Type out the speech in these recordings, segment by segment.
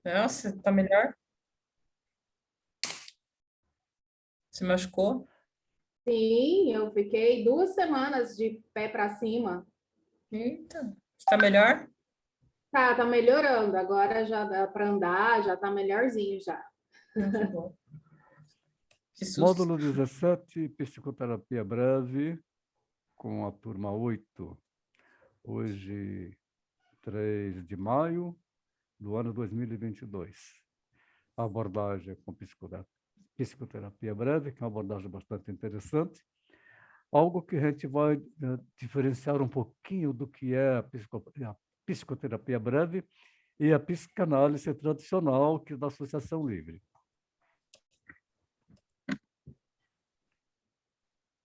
Nossa, tá melhor? Se machucou? Sim, eu fiquei 2 semanas de pé para cima. Eita, está melhor? Tá melhorando. Agora já dá para andar, já tá melhorzinho já. Que bom. Que susto. Módulo 17, psicoterapia breve, com a turma 8. Hoje, 3 de maio do ano 2022. A abordagem com psicoterapia breve, que é uma abordagem bastante interessante. Algo que a gente vai diferenciar um pouquinho do que é a psicoterapia breve e a psicanálise tradicional, que é da Associação Livre.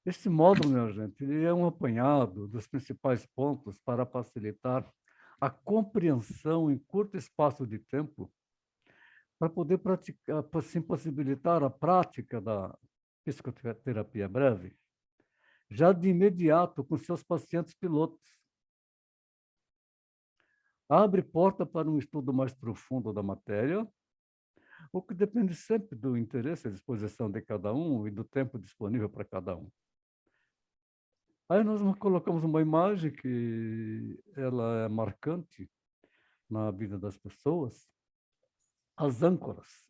Esse módulo, minha gente, ele é um apanhado dos principais pontos para facilitar a compreensão em curto espaço de tempo, para poder praticar, assim, possibilitar a prática da psicoterapia breve, já de imediato com seus pacientes pilotos. Abre porta para um estudo mais profundo da matéria, o que depende sempre do interesse e disposição de cada um e do tempo disponível para cada um. Aí nós colocamos uma imagem que ela é marcante na vida das pessoas, as âncoras.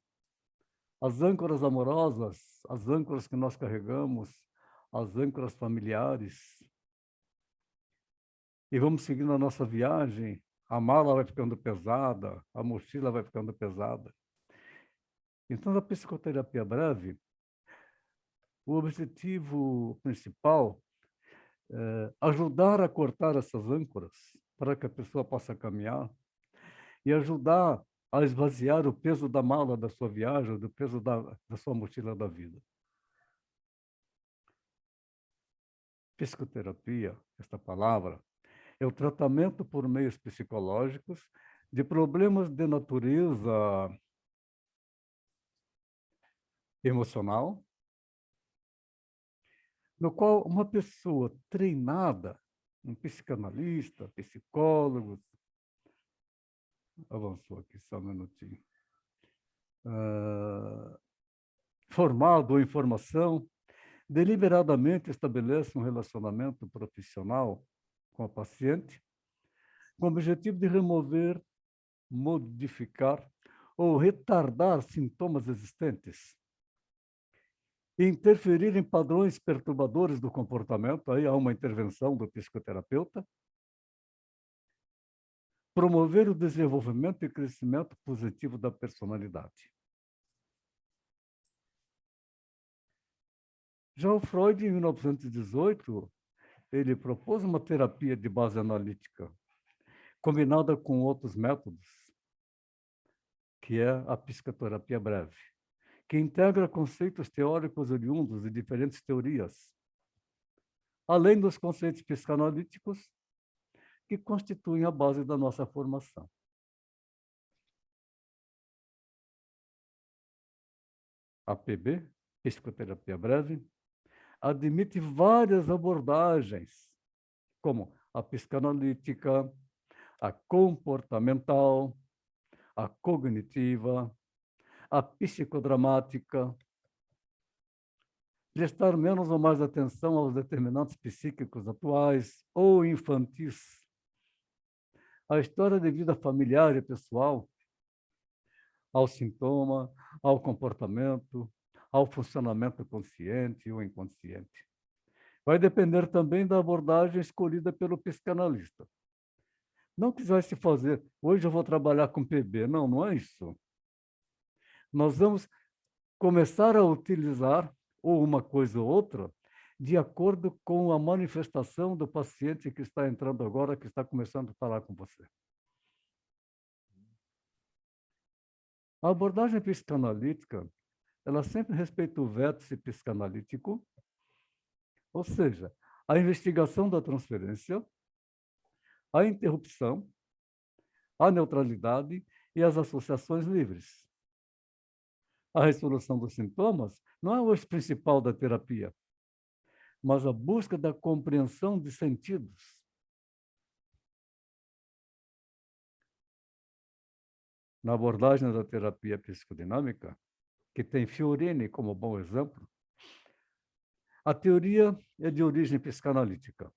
As âncoras amorosas, as âncoras que nós carregamos, as âncoras familiares. E vamos seguindo a nossa viagem, a mala vai ficando pesada, a mochila vai ficando pesada. Então, na psicoterapia breve, o objetivo principal é ajudar a cortar essas âncoras para que a pessoa possa caminhar e ajudar a esvaziar o peso da mala da sua viagem, do peso da sua mochila da vida. Psicoterapia, esta palavra, é o tratamento por meios psicológicos de problemas de natureza emocional, no qual uma pessoa treinada, um psicanalista, psicólogo, avançou aqui só um minutinho, formado em formação, deliberadamente estabelece um relacionamento profissional com a paciente, com o objetivo de remover, modificar ou retardar sintomas existentes, e interferir em padrões perturbadores do comportamento, aí há uma intervenção do psicoterapeuta, promover o desenvolvimento e crescimento positivo da personalidade. Já o Freud, em 1918, ele propôs uma terapia de base analítica, combinada com outros métodos, que é a psicoterapia breve, que integra conceitos teóricos oriundos de diferentes teorias, além dos conceitos psicanalíticos que constituem a base da nossa formação. A PB, psicoterapia breve, admite várias abordagens, como a psicanalítica, a comportamental, a cognitiva, a psicodramática, prestar menos ou mais atenção aos determinantes psíquicos atuais ou infantis, a história de vida familiar e pessoal, ao sintoma, ao comportamento, ao funcionamento consciente ou inconsciente. Vai depender também da abordagem escolhida pelo psicanalista. Não que vai se fazer, hoje eu vou trabalhar com PB. Não, não é isso. Nós vamos começar a utilizar ou uma coisa ou outra de acordo com a manifestação do paciente que está entrando agora, que está começando a falar com você. A abordagem psicanalítica, ela sempre respeita o vértice psicanalítico, ou seja, a investigação da transferência, a interrupção, a neutralidade e as associações livres. A resolução dos sintomas não é o eixo principal da terapia, mas a busca da compreensão de sentidos. na abordagem da terapia psicodinâmica, que tem Fiorini como bom exemplo, a teoria é de origem psicanalítica,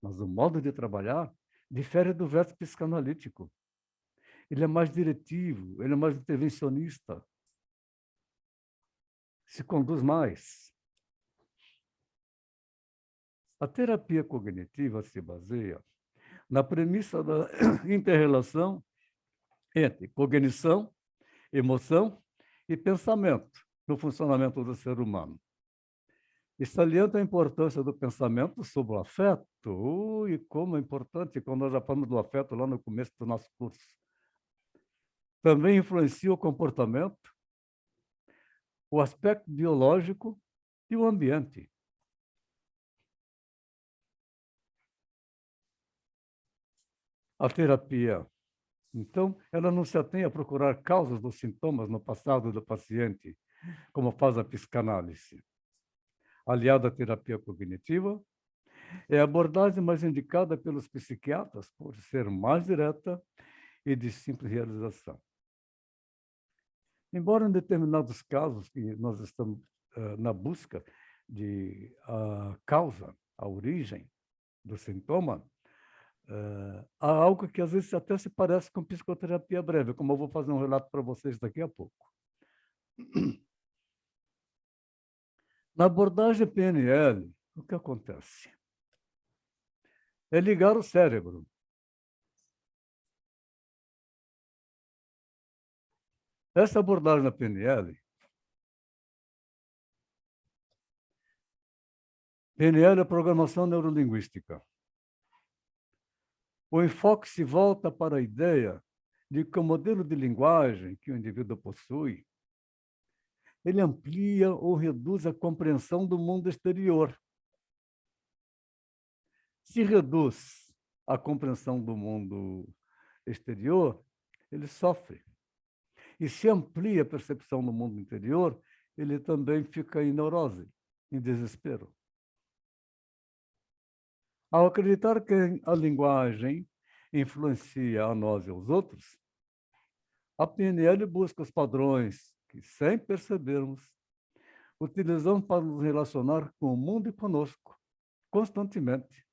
mas o modo de trabalhar difere do verso psicanalítico. Ele é mais diretivo, ele é mais intervencionista, se conduz mais. A terapia cognitiva se baseia na premissa da inter-relação entre cognição, emoção e pensamento no funcionamento do ser humano. E salienta a importância do pensamento sobre o afeto. E como é importante, quando nós já falamos do afeto lá no começo do nosso curso. Também influencia o comportamento, o aspecto biológico e o ambiente. A terapia, então, ela não se atém a procurar causas dos sintomas no passado do paciente, como faz a psicanálise. Aliada à terapia cognitiva, é a abordagem mais indicada pelos psiquiatras por ser mais direta e de simples realização. Embora em determinados casos que nós estamos na busca de a causa, a origem do sintoma, há algo que às vezes até se parece com psicoterapia breve, como eu vou fazer um relato para vocês daqui a pouco. Na abordagem PNL, o que acontece? É ligar o cérebro. Essa abordagem na PNL, PNL é programação neurolinguística. O enfoque se volta para a ideia de que o modelo de linguagem que o indivíduo possui, ele amplia ou reduz a compreensão do mundo exterior. Se reduz a compreensão do mundo exterior, ele sofre. E se amplia a percepção do mundo interior, ele também fica em neurose, em desespero. Ao acreditar que a linguagem influencia a nós e aos outros, a PNL busca os padrões que, sem percebermos, utilizamos para nos relacionar com o mundo e conosco, constantemente.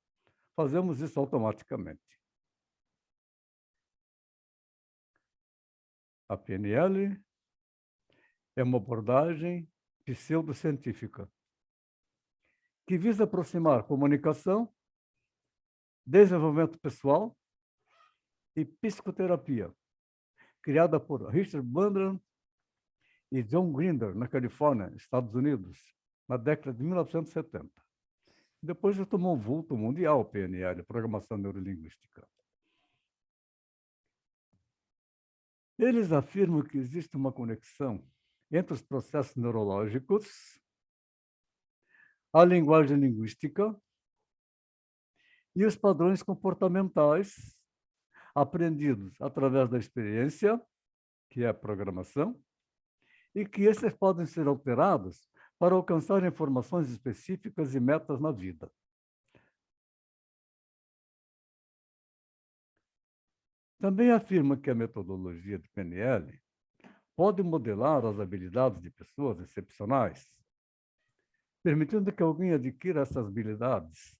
Fazemos isso automaticamente. A PNL é uma abordagem pseudocientífica que visa aproximar comunicação, desenvolvimento pessoal e psicoterapia, criada por Richard Bandler e John Grinder, na Califórnia, Estados Unidos, na década de 1970. Depois já tomou um vulto mundial, PNL, Programação Neurolinguística. Eles afirmam que existe uma conexão entre os processos neurológicos, a linguagem linguística e os padrões comportamentais aprendidos através da experiência, que é a programação, e que esses podem ser alterados para alcançar informações específicas e metas na vida. Também afirma que a metodologia de PNL pode modelar as habilidades de pessoas excepcionais, permitindo que alguém adquira essas habilidades,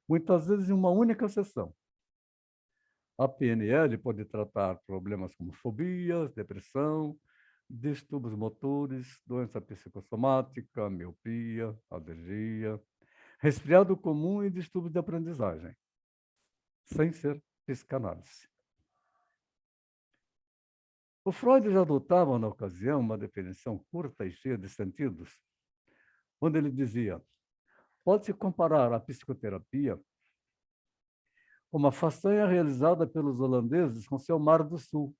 muitas vezes em uma única sessão. A PNL pode tratar problemas como fobias, depressão, distúrbios motores, doença psicossomática, miopia, alergia, resfriado comum e distúrbios de aprendizagem, sem ser psicanálise. O Freud já adotava, na ocasião, uma definição curta e cheia de sentidos, onde ele dizia: pode-se comparar a psicoterapia com uma façanha realizada pelos holandeses com seu Mar do Sul,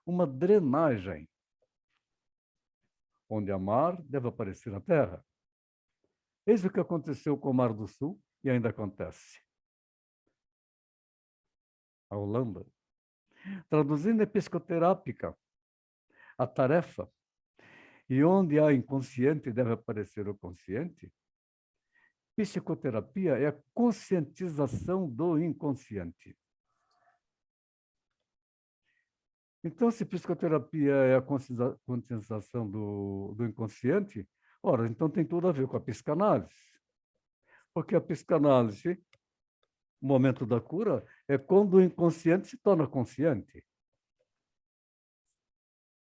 uma drenagem, onde a mar deve aparecer na terra. Eis o que aconteceu com o Mar do Sul e ainda acontece. A Holanda, traduzindo a psicoterápica, a tarefa, e onde há inconsciente deve aparecer o consciente, psicoterapia é a conscientização do inconsciente. Então, se psicoterapia é a conscientização do inconsciente, ora, então tem tudo a ver com a psicanálise. Porque a psicanálise, o momento da cura, é quando o inconsciente se torna consciente.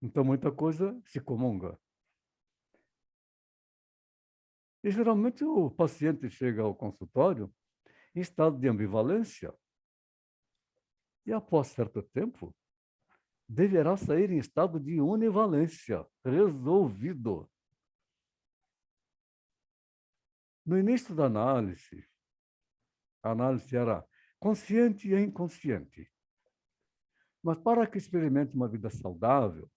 Então, muita coisa se comunga. E, geralmente, o paciente chega ao consultório em estado de ambivalência e, após certo tempo, deverá sair em estado de univalência, resolvido. No início da análise, a análise era consciente e inconsciente. Mas para que experimente uma vida saudável,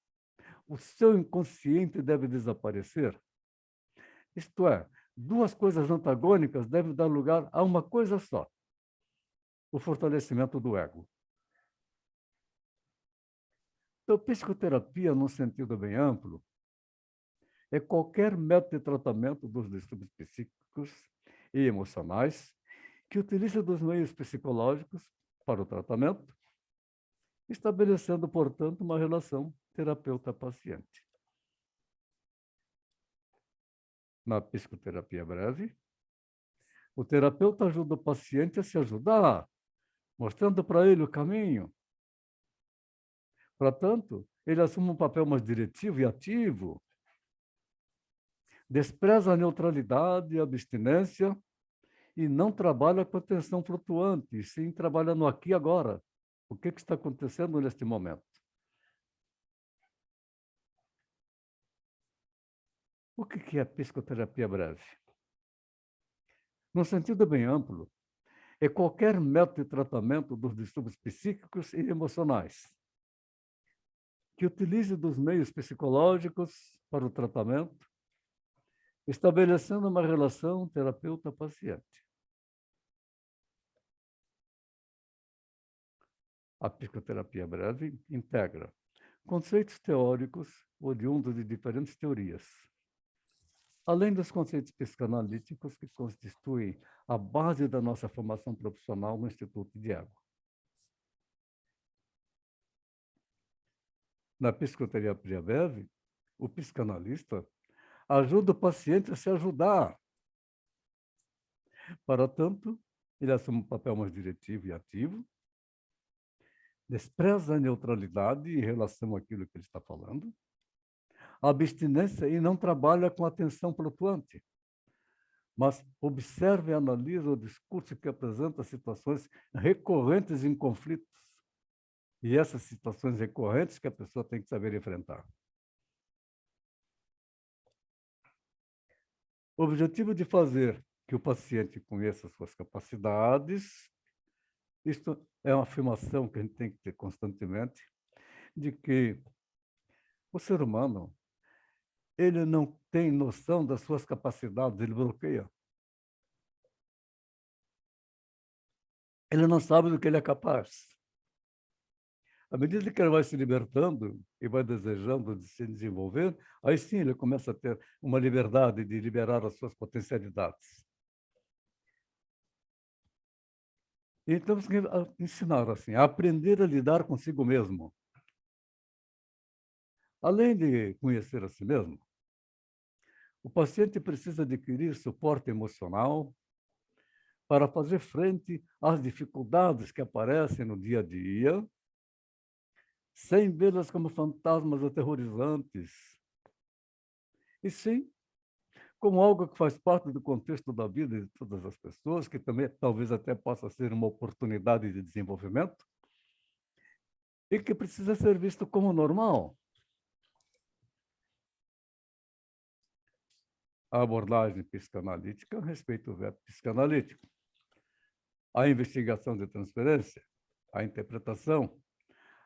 o seu inconsciente deve desaparecer. Isto é, duas coisas antagônicas devem dar lugar a uma coisa só: o fortalecimento do ego. Então, psicoterapia, num sentido bem amplo, é qualquer método de tratamento dos distúrbios psíquicos e emocionais que utiliza dos meios psicológicos para o tratamento, estabelecendo, portanto, uma relação terapeuta-paciente. Na psicoterapia breve, o terapeuta ajuda o paciente a se ajudar, mostrando para ele o caminho. Portanto, ele assume um papel mais diretivo e ativo, despreza a neutralidade e a abstinência e não trabalha com atenção flutuante, e sim trabalha no aqui e agora. O que está acontecendo neste momento? O que é psicoterapia breve? No sentido bem amplo, é qualquer método de tratamento dos distúrbios psíquicos e emocionais que utilize dos meios psicológicos para o tratamento, estabelecendo uma relação terapeuta-paciente. A psicoterapia breve integra conceitos teóricos oriundos de diferentes teorias, além dos conceitos psicanalíticos que constituem a base da nossa formação profissional no Instituto de Ego. Na psicoterapia breve, o psicanalista ajuda o paciente a se ajudar. Para tanto, ele assume um papel mais diretivo e ativo, despreza a neutralidade em relação àquilo que ele está falando, a abstinência e não trabalha com atenção flutuante, mas observa e analisa o discurso que apresenta situações recorrentes em conflitos. E essas situações recorrentes que a pessoa tem que saber enfrentar. O objetivo de fazer que o paciente conheça suas capacidades, isto é uma afirmação que a gente tem que ter constantemente, de que o ser humano, ele não tem noção das suas capacidades, ele bloqueia. Ele não sabe do que ele é capaz. À medida que ele vai se libertando e vai desejando de se desenvolver, aí sim ele começa a ter uma liberdade de liberar as suas potencialidades. Então, temos que ensinar assim, a aprender a lidar consigo mesmo. Além de conhecer a si mesmo, o paciente precisa adquirir suporte emocional para fazer frente às dificuldades que aparecem no dia a dia, sem vê-las como fantasmas aterrorizantes, e sim como algo que faz parte do contexto da vida de todas as pessoas, que também talvez até possa ser uma oportunidade de desenvolvimento, e que precisa ser visto como normal. A abordagem psicanalítica respeita o verbo psicanalítico, a investigação de transferência, a interpretação,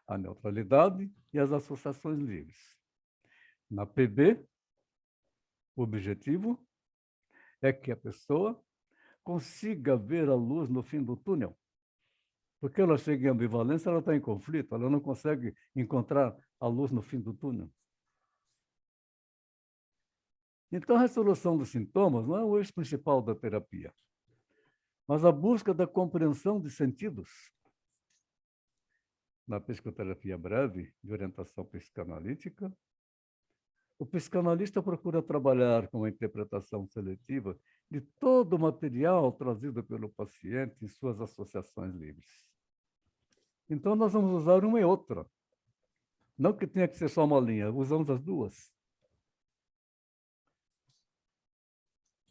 a neutralidade e as associações livres. Na PB, o objetivo é que a pessoa consiga ver a luz no fim do túnel. Porque ela chega em ambivalência, ela está em conflito, ela não consegue encontrar a luz no fim do túnel. Então, a resolução dos sintomas não é o eixo principal da terapia, mas a busca da compreensão de sentidos. na psicoterapia breve de orientação psicanalítica, o psicanalista procura trabalhar com a interpretação seletiva de todo o material trazido pelo paciente em suas associações livres. Então, nós vamos usar uma e outra. Não que tenha que ser só uma linha, usamos as duas.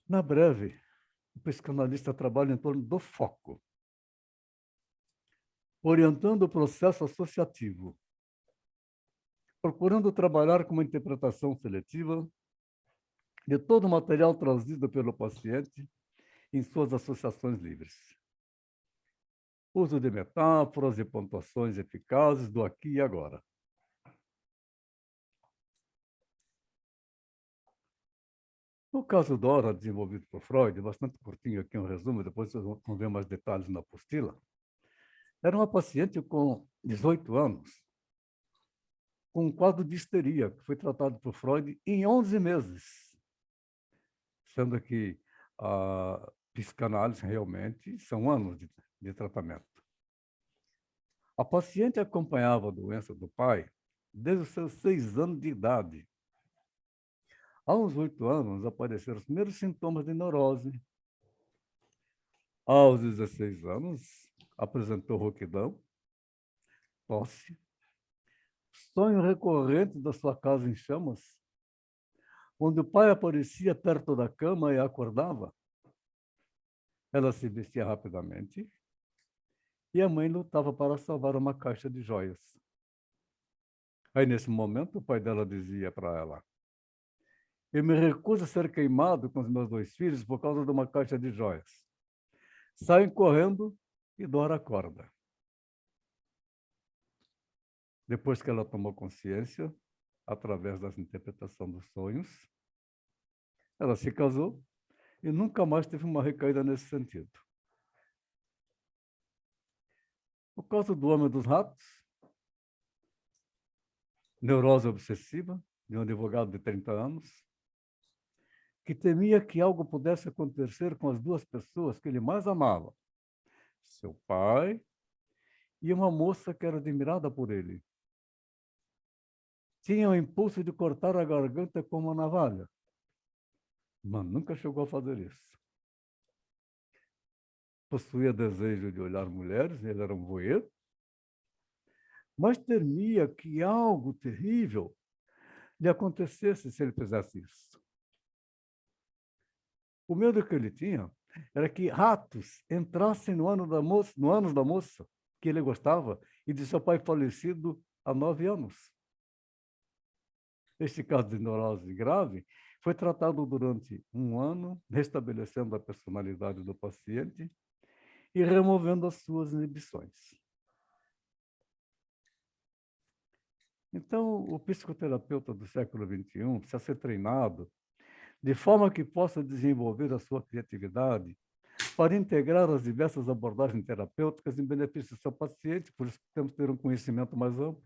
Na breve, o psicanalista trabalha em torno do foco, orientando o processo associativo, procurando trabalhar com uma interpretação seletiva de todo o material trazido pelo paciente em suas associações livres. Uso de metáforas e pontuações eficazes do aqui e agora. No caso Dora, desenvolvido por Freud, bastante curtinho aqui um resumo, depois vocês vão ver mais detalhes na apostila, era uma paciente com 18 anos, com um quadro de histeria, que foi tratado por Freud em 11 meses, sendo que a psicanálise realmente são anos de tratamento. A paciente acompanhava a doença do pai desde os seus 6 anos de idade. Aos 8 anos, apareceram os primeiros sintomas de neurose. Aos 16 anos, apresentou rouquidão, tosse, sonho recorrente da sua casa em chamas, onde o pai aparecia perto da cama e a acordava. Ela se vestia rapidamente e a mãe lutava para salvar uma caixa de joias. Aí, nesse momento, o pai dela dizia para ela: eu me recuso a ser queimado com os meus 2 filhos por causa de uma caixa de joias. Saem correndo e Dora acorda. Depois que ela tomou consciência, através da interpretação dos sonhos, ela se casou e nunca mais teve uma recaída nesse sentido. O caso do homem dos ratos, neurose obsessiva, de um advogado de 30 anos, que temia que algo pudesse acontecer com as 2 pessoas que ele mais amava, seu pai e uma moça que era admirada por ele. Tinha o impulso de cortar a garganta com uma navalha, mas nunca chegou a fazer isso. Possuía desejo de olhar mulheres, ele era um voyeur, mas temia que algo terrível lhe acontecesse se ele fizesse isso. O medo que ele tinha era que ratos entrassem no ânus da moça, que ele gostava, e de seu pai falecido há 9 anos. Este caso de neurose grave foi tratado durante 1 ano, restabelecendo a personalidade do paciente e removendo as suas inibições. Então, o psicoterapeuta do século XXI precisa ser treinado de forma que possa desenvolver a sua criatividade para integrar as diversas abordagens terapêuticas em benefício do seu paciente, por isso temos que ter um conhecimento mais amplo.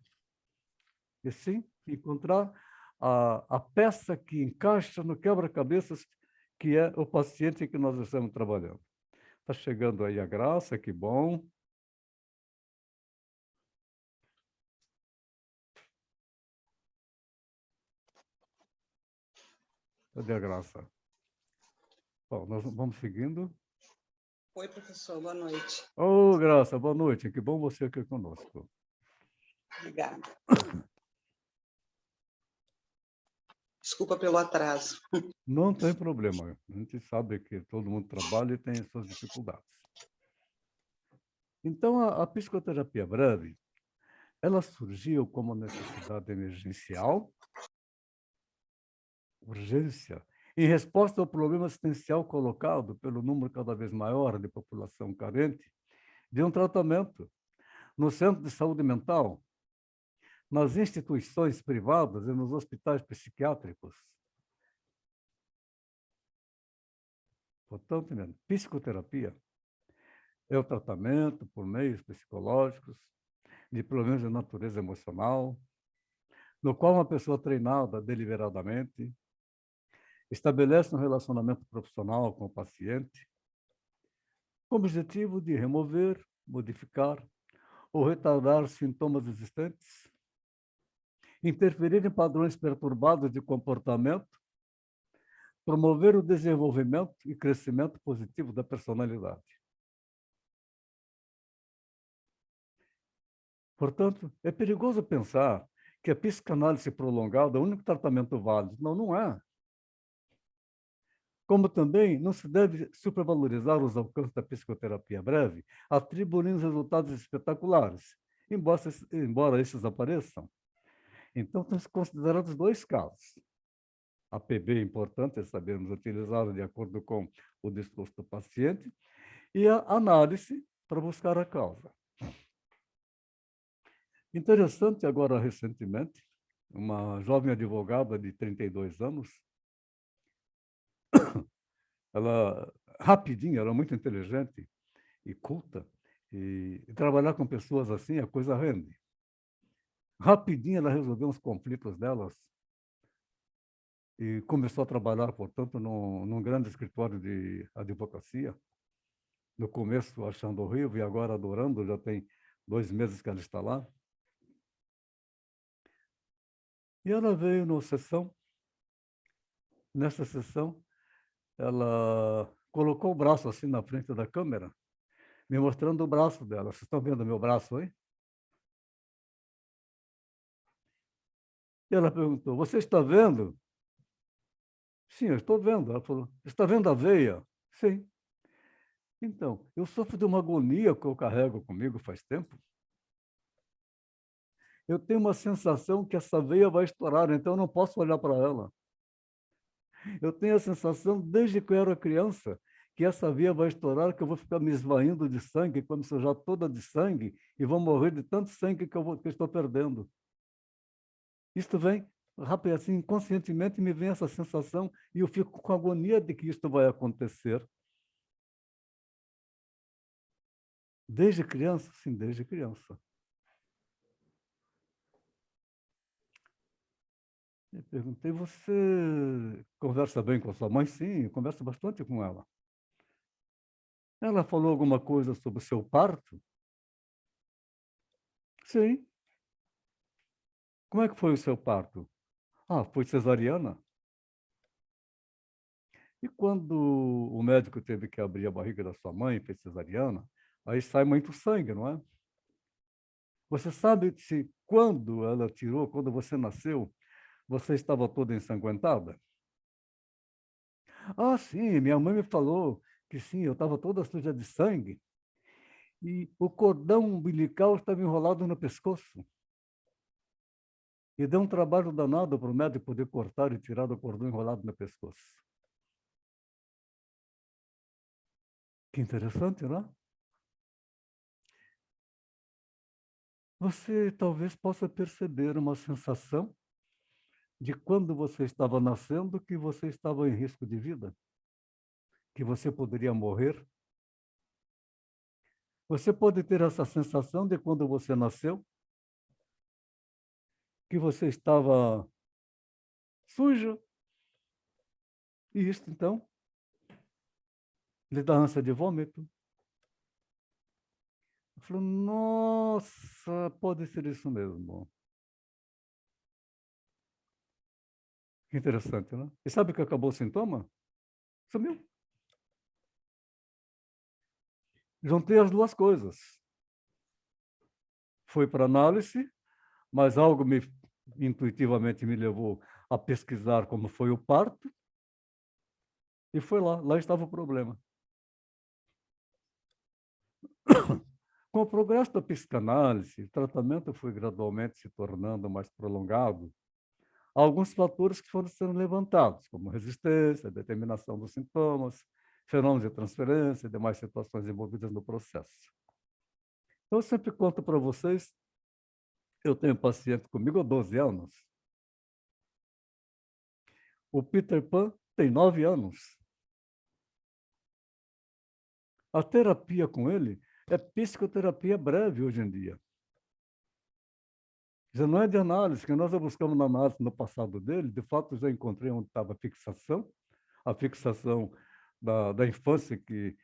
E sim, encontrar a peça que encaixa no quebra-cabeças que é o paciente que nós estamos trabalhando. Está chegando aí a Graça, que bom. Cadê a Graça? Bom, nós vamos seguindo. Oi, professor, boa noite. Ô, Graça, boa noite. Que bom você aqui conosco. Obrigada. Desculpa pelo atraso. Não tem problema. A gente sabe que todo mundo trabalha e tem suas dificuldades. Então, a psicoterapia breve, ela surgiu como necessidade emergencial, urgência, em resposta ao problema assistencial colocado pelo número cada vez maior de população carente de um tratamento no centro de saúde mental, nas instituições privadas e nos hospitais psiquiátricos. Portanto, psicoterapia é o tratamento por meios psicológicos de problemas de natureza emocional, no qual uma pessoa treinada deliberadamente estabelece um relacionamento profissional com o paciente, com o objetivo de remover, modificar ou retardar sintomas existentes, interferir em padrões perturbados de comportamento, promover o desenvolvimento e crescimento positivo da personalidade. Portanto, é perigoso pensar que a psicanálise prolongada é o único tratamento válido. Não, não é. Como também não se deve supervalorizar os alcances da psicoterapia breve, atribuindo resultados espetaculares, embora esses apareçam. Então, temos que considerar os dois casos. A PB é importante, é sabermos utilizá-la de acordo com o discurso do paciente, e a análise para buscar a causa. Interessante, agora, recentemente, uma jovem advogada de 32 anos, ela, rapidinho, era muito inteligente e culta, e trabalhar com pessoas assim, a coisa rende. Rapidinho, ela resolveu uns conflitos delas e começou a trabalhar, portanto, num grande escritório de advocacia. No começo, achando horrível, e agora adorando, já tem 2 meses que ela está lá. E ela veio nessa sessão, ela colocou o braço assim na frente da câmera, me mostrando o braço dela. Vocês estão vendo meu braço aí? E ela perguntou, você está vendo? Sim, eu estou vendo. Ela falou, está vendo a veia? Sim. Então, eu sofro de uma agonia que eu carrego comigo faz tempo. Eu tenho uma sensação que essa veia vai estourar, então eu não posso olhar para ela. Eu tenho a sensação, desde que eu era criança, que essa veia vai estourar, que eu vou ficar me esvaindo de sangue, vou me sujar toda de sangue e vou morrer de tanto sangue que eu estou perdendo. Isto vem, rápido, assim, inconscientemente me vem essa sensação e eu fico com agonia de que isto vai acontecer. Desde criança? Sim, desde criança. Eu perguntei, você conversa bem com a sua mãe? Sim, eu converso bastante com ela. Ela falou alguma coisa sobre o seu parto? Sim. Como é que foi o seu parto? Ah, foi cesariana? E quando o médico teve que abrir a barriga da sua mãe, fez cesariana, aí sai muito sangue, não é? Você sabe se quando ela tirou, quando você nasceu, você estava toda ensanguentada? Ah, sim, minha mãe me falou que sim, eu estava toda suja de sangue e o cordão umbilical estava enrolado no pescoço. E deu um trabalho danado para o médico poder cortar e tirar o cordão enrolado no pescoço. Que interessante, não é? Você talvez possa perceber uma sensação de quando você estava nascendo que você estava em risco de vida, que você poderia morrer. Você pode ter essa sensação de quando você nasceu, que você estava sujo, e isso, então, lhe dá ânsia de vômito. Eu falo, nossa, pode ser isso mesmo. Que interessante, né? E sabe o que acabou o sintoma? Sumiu. Juntei as duas coisas. Fui para análise, mas algo intuitivamente me levou a pesquisar como foi o parto, e foi lá estava o problema. Com o progresso da psicanálise, o tratamento foi gradualmente se tornando mais prolongado. Há alguns fatores que foram sendo levantados, como resistência, determinação dos sintomas, fenômenos de transferência e demais situações envolvidas no processo. Então, eu sempre conto para vocês, eu tenho um paciente comigo há 12 anos. O Peter Pan tem 9 anos. A terapia com ele é psicoterapia breve hoje em dia. Já não é de análise, que nós já buscamos na análise no passado dele, de fato já encontrei onde estava a fixação da infância que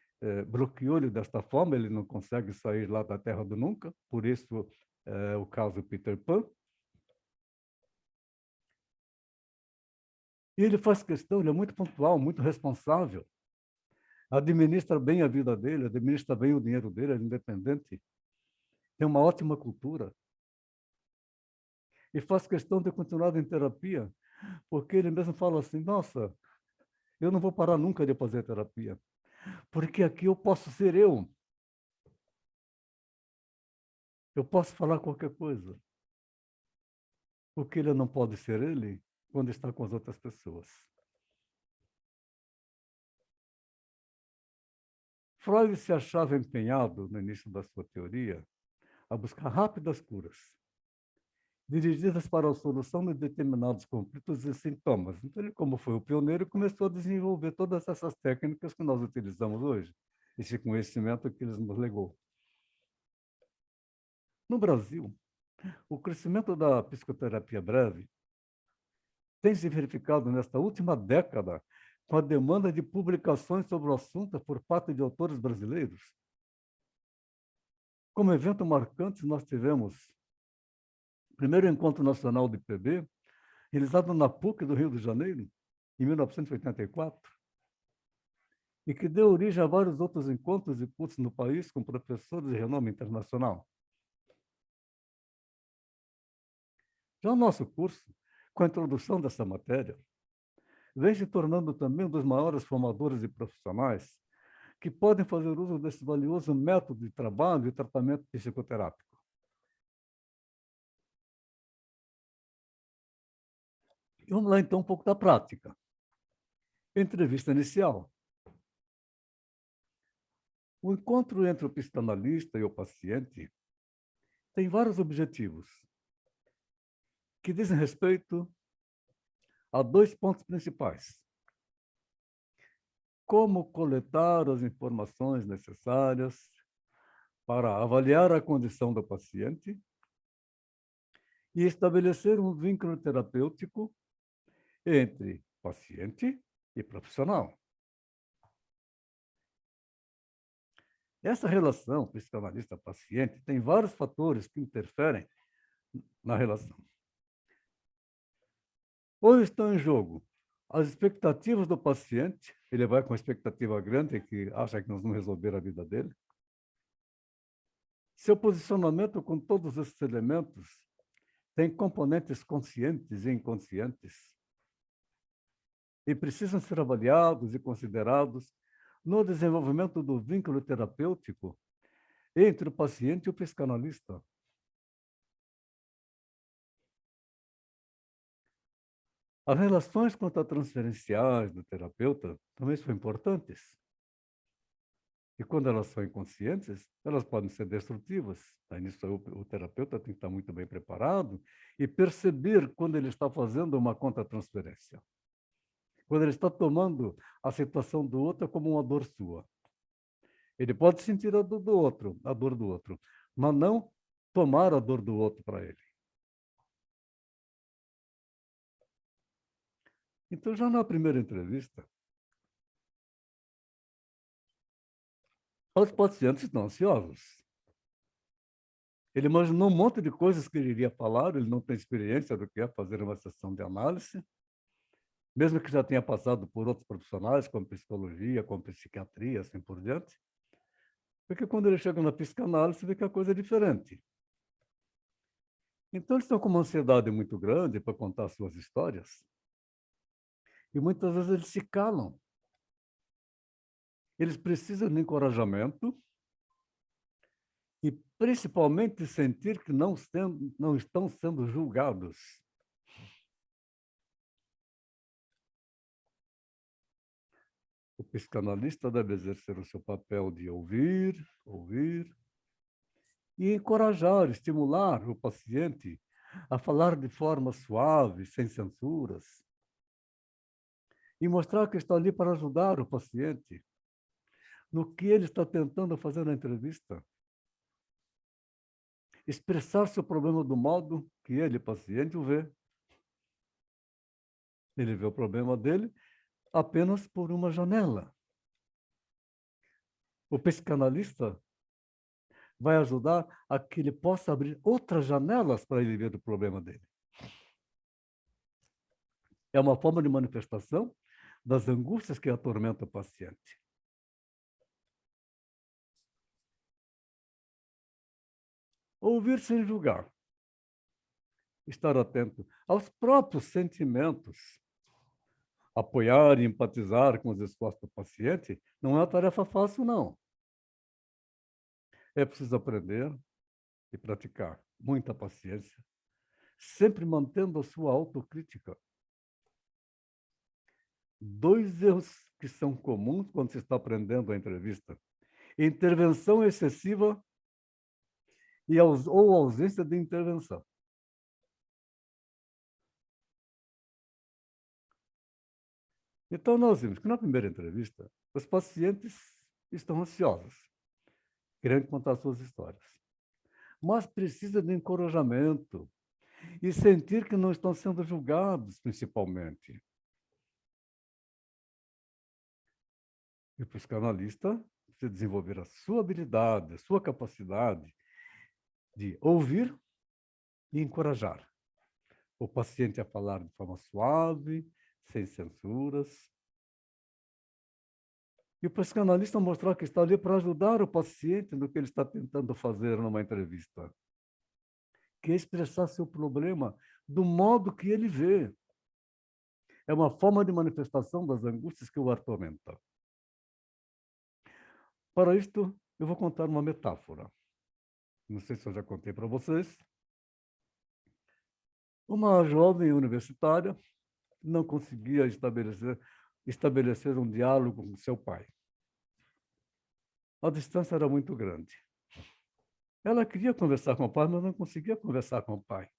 bloqueou-lhe desta forma, ele não consegue sair lá da Terra do Nunca, por isso o caso Peter Pan. E ele faz questão, ele é muito pontual, muito responsável, administra bem a vida dele, administra bem o dinheiro dele, é independente, tem uma ótima cultura. E faz questão de continuar em terapia, porque ele mesmo fala assim, nossa, eu não vou parar nunca de fazer terapia, porque aqui eu posso ser eu. Eu posso falar qualquer coisa. Porque ele não pode ser ele quando está com as outras pessoas. Freud se achava empenhado, no início da sua teoria, a buscar rápidas curas, dirigidas para a solução de determinados conflitos e sintomas. Então, ele, como foi o pioneiro, começou a desenvolver todas essas técnicas que nós utilizamos hoje, esse conhecimento que ele nos legou. No Brasil, o crescimento da psicoterapia breve tem se verificado nesta última década com a demanda de publicações sobre o assunto por parte de autores brasileiros. Como evento marcante, nós tivemos o primeiro encontro nacional de PB, realizado na PUC do Rio de Janeiro, em 1984, e que deu origem a vários outros encontros e cursos no país com professores de renome internacional. Já o nosso curso, com a introdução dessa matéria, vem se tornando também um dos maiores formadores de profissionais que podem fazer uso desse valioso método de trabalho e tratamento psicoterápico. E vamos lá, então, um pouco da prática. Entrevista inicial. O encontro entre o psicanalista e o paciente tem vários objetivos que dizem respeito a 2 pontos principais. Como coletar as informações necessárias para avaliar a condição do paciente e estabelecer um vínculo terapêutico entre paciente e profissional. Essa relação psicanalista-paciente tem vários fatores que interferem na relação. Ou estão em jogo as expectativas do paciente, ele vai com uma expectativa grande que acha que nós vamos resolver a vida dele. Seu posicionamento com todos esses elementos tem componentes conscientes e inconscientes e precisam ser avaliados e considerados no desenvolvimento do vínculo terapêutico entre o paciente e o psicanalista. As relações transferenciais do terapeuta também são importantes. E quando elas são inconscientes, elas podem ser destrutivas. Aí nisso o terapeuta tem que estar muito bem preparado e perceber quando ele está fazendo uma transferência. Quando ele está tomando a situação do outro como uma dor sua. Ele pode sentir a dor do outro, mas não tomar a dor do outro para ele. Então, já na primeira entrevista, os pacientes estão ansiosos. Ele imaginou um monte de coisas que ele iria falar, ele não tem experiência do que é fazer uma sessão de análise, mesmo que já tenha passado por outros profissionais, como psicologia, como psiquiatria, assim por diante. Porque quando ele chega na psicanálise, vê que a coisa é diferente. Então, eles estão com uma ansiedade muito grande para contar suas histórias. E muitas vezes eles se calam. Eles precisam de encorajamento e, principalmente, sentir que não estão sendo julgados. O psicanalista deve exercer o seu papel de ouvir e encorajar, estimular o paciente a falar de forma suave, sem censuras, e mostrar que está ali para ajudar o paciente no que ele está tentando fazer na entrevista. Expressar seu problema do modo que ele, paciente, o vê. Ele vê o problema dele apenas por uma janela. O psicanalista vai ajudar a que ele possa abrir outras janelas para ele ver o problema dele. É uma forma de manifestação das angústias que atormentam o paciente. Ouvir sem julgar. Estar atento aos próprios sentimentos. Apoiar e empatizar com os esforços do paciente não é uma tarefa fácil, não. É preciso aprender e praticar muita paciência, sempre mantendo a sua autocrítica. 2 erros que são comuns quando se está aprendendo a entrevista: intervenção excessiva ou ausência de intervenção. Então, nós vimos que na primeira entrevista, os pacientes estão ansiosos, querendo contar suas histórias. Mas precisa de encorajamento e sentir que não estão sendo julgados, principalmente. E o psicanalista precisa desenvolver a sua habilidade, a sua capacidade de ouvir e encorajar o paciente a falar de forma suave, sem censuras. E o psicanalista mostrar que está ali para ajudar o paciente no que ele está tentando fazer numa entrevista, que é expressar seu problema do modo que ele vê. É uma forma de manifestação das angústias que o atormentam. Para isto, eu vou contar uma metáfora. Não sei se eu já contei para vocês. Uma jovem universitária não conseguia estabelecer um diálogo com seu pai. A distância era muito grande. Ela queria conversar com o pai, mas não conseguia conversar com o pai.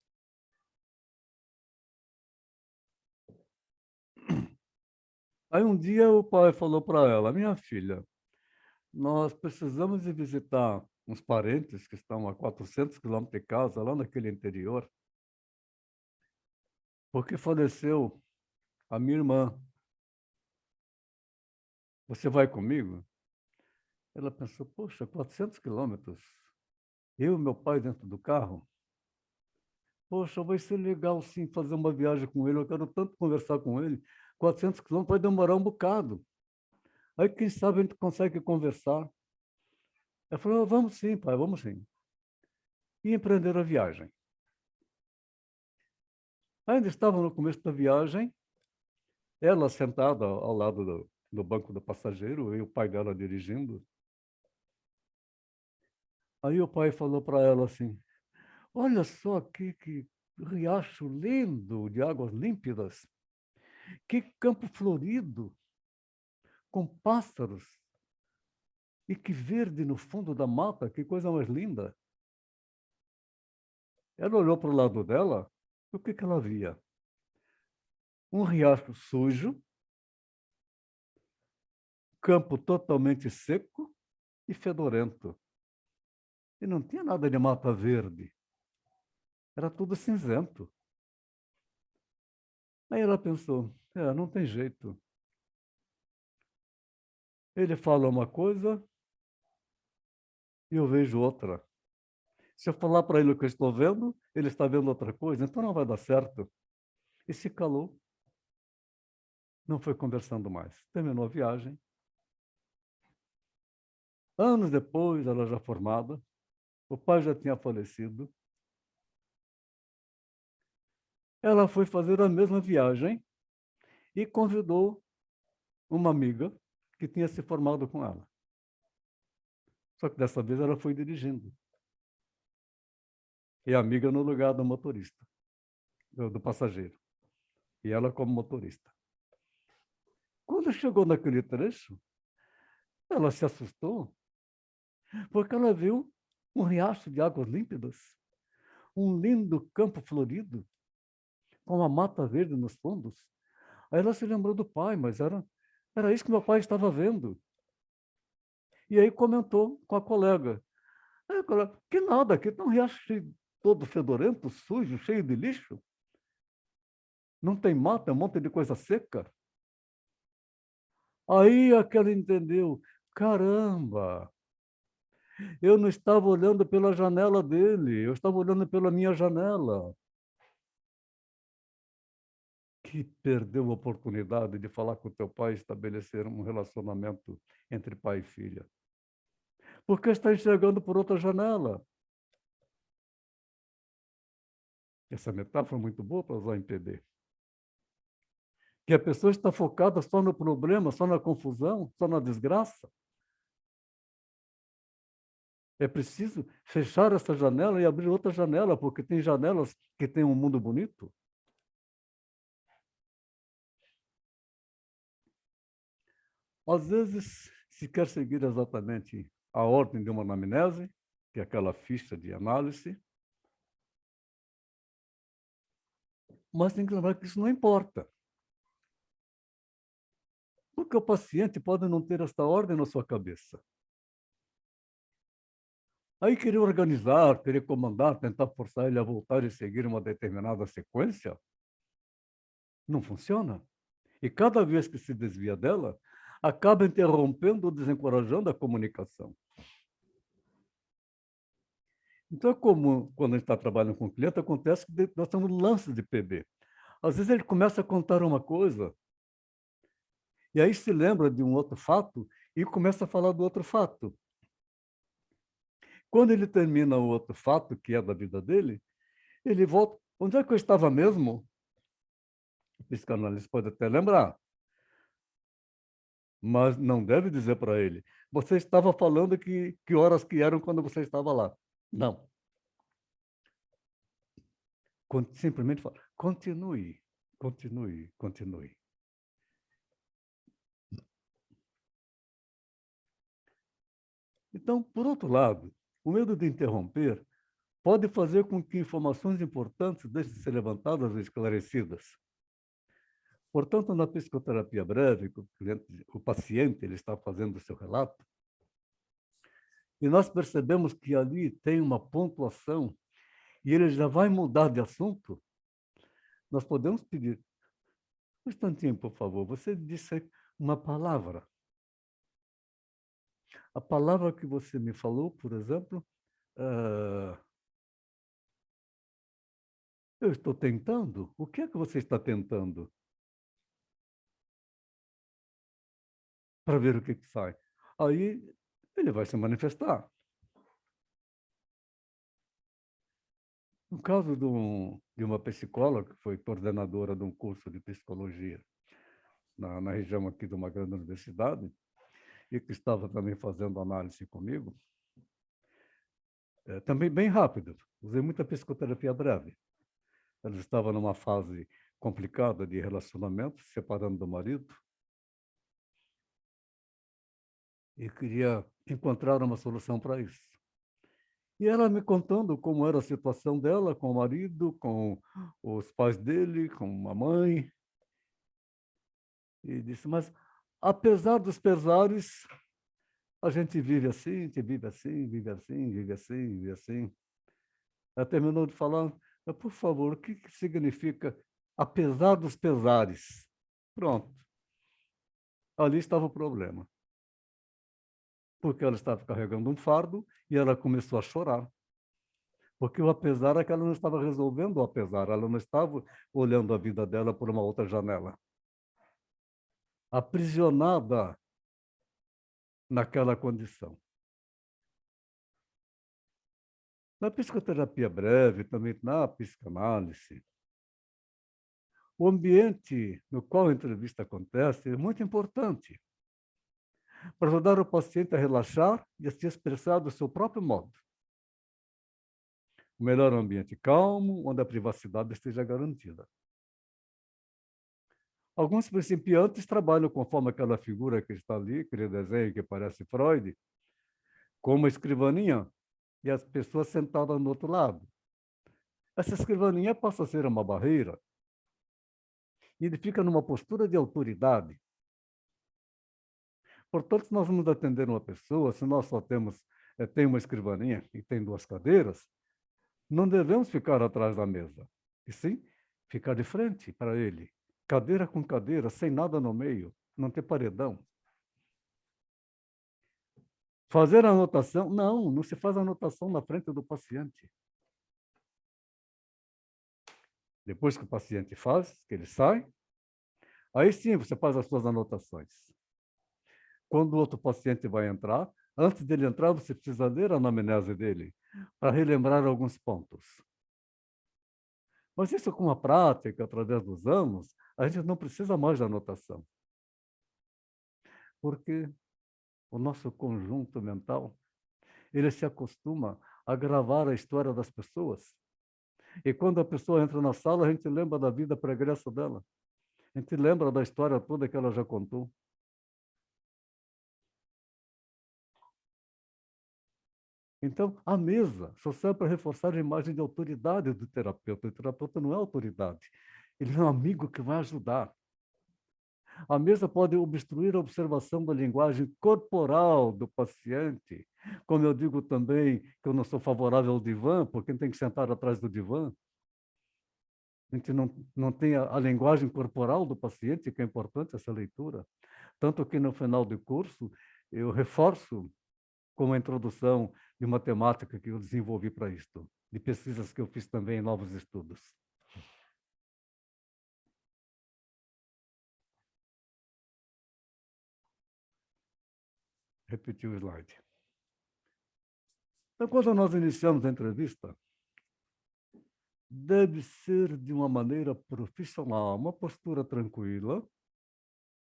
Aí um dia o pai falou para ela: minha filha, nós precisamos de visitar uns parentes que estão a 400 quilômetros de casa, lá naquele interior, porque faleceu a minha irmã. Você vai comigo? Ela pensou: poxa, 400 quilômetros, eu e meu pai dentro do carro? Poxa, vai ser legal sim fazer uma viagem com ele, eu quero tanto conversar com ele. 400 quilômetros vai demorar um bocado. Aí, quem sabe, a gente consegue conversar. Ela falou: vamos sim, pai, vamos sim. E empreenderam a viagem. Ainda estava no começo da viagem, ela sentada ao lado do banco do passageiro e o pai dela dirigindo. Aí o pai falou para ela assim: olha só aqui que riacho lindo de águas límpidas, que campo florido, com pássaros, e que verde no fundo da mata, que coisa mais linda. Ela olhou para o lado dela, o que ela via? Um riacho sujo, campo totalmente seco e fedorento. E não tinha nada de mata verde. Era tudo cinzento. Aí ela pensou: não tem jeito. Ele fala uma coisa e eu vejo outra. Se eu falar para ele o que eu estou vendo, ele está vendo outra coisa, então não vai dar certo. E se calou. Não foi conversando mais. Terminou a viagem. Anos depois, ela já formada, o pai já tinha falecido. Ela foi fazer a mesma viagem e convidou uma amiga que tinha se formado com ela. Só que dessa vez ela foi dirigindo. E a amiga no lugar do motorista, do passageiro. E ela como motorista. Quando chegou naquele trecho, ela se assustou, porque ela viu um riacho de águas límpidas, um lindo campo florido, com uma mata verde nos fundos. Aí ela se lembrou do pai, mas era isso que meu pai estava vendo. E aí comentou com a colega: que nada, aqui está um riacho todo fedorento, sujo, cheio de lixo. Não tem mata, é um monte de coisa seca. Aí aquela entendeu Caramba! Eu não estava olhando pela janela dele, eu estava olhando pela minha janela. Que perdeu a oportunidade de falar com o teu pai e estabelecer um relacionamento entre pai e filha. Porque está enxergando por outra janela. Essa metáfora é muito boa para usar em PB. Que a pessoa está focada só no problema, só na confusão, só na desgraça. É preciso fechar essa janela e abrir outra janela, porque tem janelas que têm um mundo bonito. Às vezes, se quer seguir exatamente a ordem de uma anamnese, que é aquela ficha de análise, mas tem que lembrar que isso não importa. Porque o paciente pode não ter esta ordem na sua cabeça. Aí querer organizar, querer comandar, tentar forçar ele a voltar e seguir uma determinada sequência, não funciona. E cada vez que se desvia dela, acaba interrompendo ou desencorajando a comunicação. Então, é comum, quando a gente está trabalhando com o cliente, acontece que nós temos lances de PB. Às vezes ele começa a contar uma coisa, e aí se lembra de um outro fato e começa a falar do outro fato. Quando ele termina o outro fato, que é da vida dele, ele volta. Onde é que eu estava mesmo? O psicanalista pode até lembrar, mas não deve dizer para ele. Você estava falando que horas que eram quando você estava lá. Não. Simplesmente fala, continue, continue, continue. Então, por outro lado, o medo de interromper pode fazer com que informações importantes deixem de ser levantadas ou esclarecidas. Portanto, na psicoterapia breve, o paciente ele está fazendo o seu relato, e nós percebemos que ali tem uma pontuação e ele já vai mudar de assunto, nós podemos pedir, um instantinho, por favor, você disse uma palavra. A palavra que você me falou, por exemplo, eu estou tentando? O que é que você está tentando? Para ver o que sai. Aí ele vai se manifestar. No caso de uma psicóloga, que foi coordenadora de um curso de psicologia na região aqui de uma grande universidade, e que estava também fazendo análise comigo, também bem rápido, usei muita psicoterapia breve. Ela estava numa fase complicada de relacionamento, se separando do marido, e queria encontrar uma solução para isso. E ela me contando como era a situação dela com o marido, com os pais dele, com a mãe. E disse, mas apesar dos pesares, a gente vive assim, a gente vive assim, vive assim, vive assim, vive assim. Ela terminou de falar, mas, por favor, o que significa apesar dos pesares? Pronto. Ali estava o problema. Porque ela estava carregando um fardo e ela começou a chorar. Porque o apesar é que ela não estava resolvendo o apesar, ela não estava olhando a vida dela por uma outra janela. Aprisionada naquela condição. Na psicoterapia breve, também na psicanálise, o ambiente no qual a entrevista acontece é muito importante para ajudar o paciente a relaxar e a se expressar do seu próprio modo. O melhor ambiente calmo, onde a privacidade esteja garantida. Alguns principiantes trabalham conforme aquela figura que está ali, aquele desenho que parece Freud, com uma escrivaninha e as pessoas sentadas no outro lado. Essa escrivaninha passa a ser uma barreira e ele fica numa postura de autoridade. Portanto, se nós vamos atender uma pessoa, se nós só tem uma escrivaninha e tem duas cadeiras, não devemos ficar atrás da mesa, e sim ficar de frente para ele, cadeira com cadeira, sem nada no meio, não ter paredão. Fazer a anotação? Não, não se faz anotação na frente do paciente. Depois que o paciente faz, que ele sai, aí sim você faz as suas anotações. Quando o outro paciente vai entrar, antes dele entrar, você precisa ler a anamnese dele, para relembrar alguns pontos. Mas isso com a prática, através dos anos, a gente não precisa mais de anotação. Porque o nosso conjunto mental, ele se acostuma a gravar a história das pessoas. E quando a pessoa entra na sala, a gente lembra da vida pregressa dela. A gente lembra da história toda que ela já contou. Então, a mesa só serve para reforçar a imagem de autoridade do terapeuta. O terapeuta não é autoridade. Ele é um amigo que vai ajudar. A mesa pode obstruir a observação da linguagem corporal do paciente. Como eu digo também que eu não sou favorável ao divã, porque tem que sentar atrás do divã. A gente não tem a linguagem corporal do paciente, que é importante essa leitura. Tanto que no final do curso, eu reforço com uma introdução de uma temática que eu desenvolvi para isto, de pesquisas que eu fiz também em novos estudos. Repetir o slide. Então, quando nós iniciamos a entrevista, deve ser de uma maneira profissional, uma postura tranquila,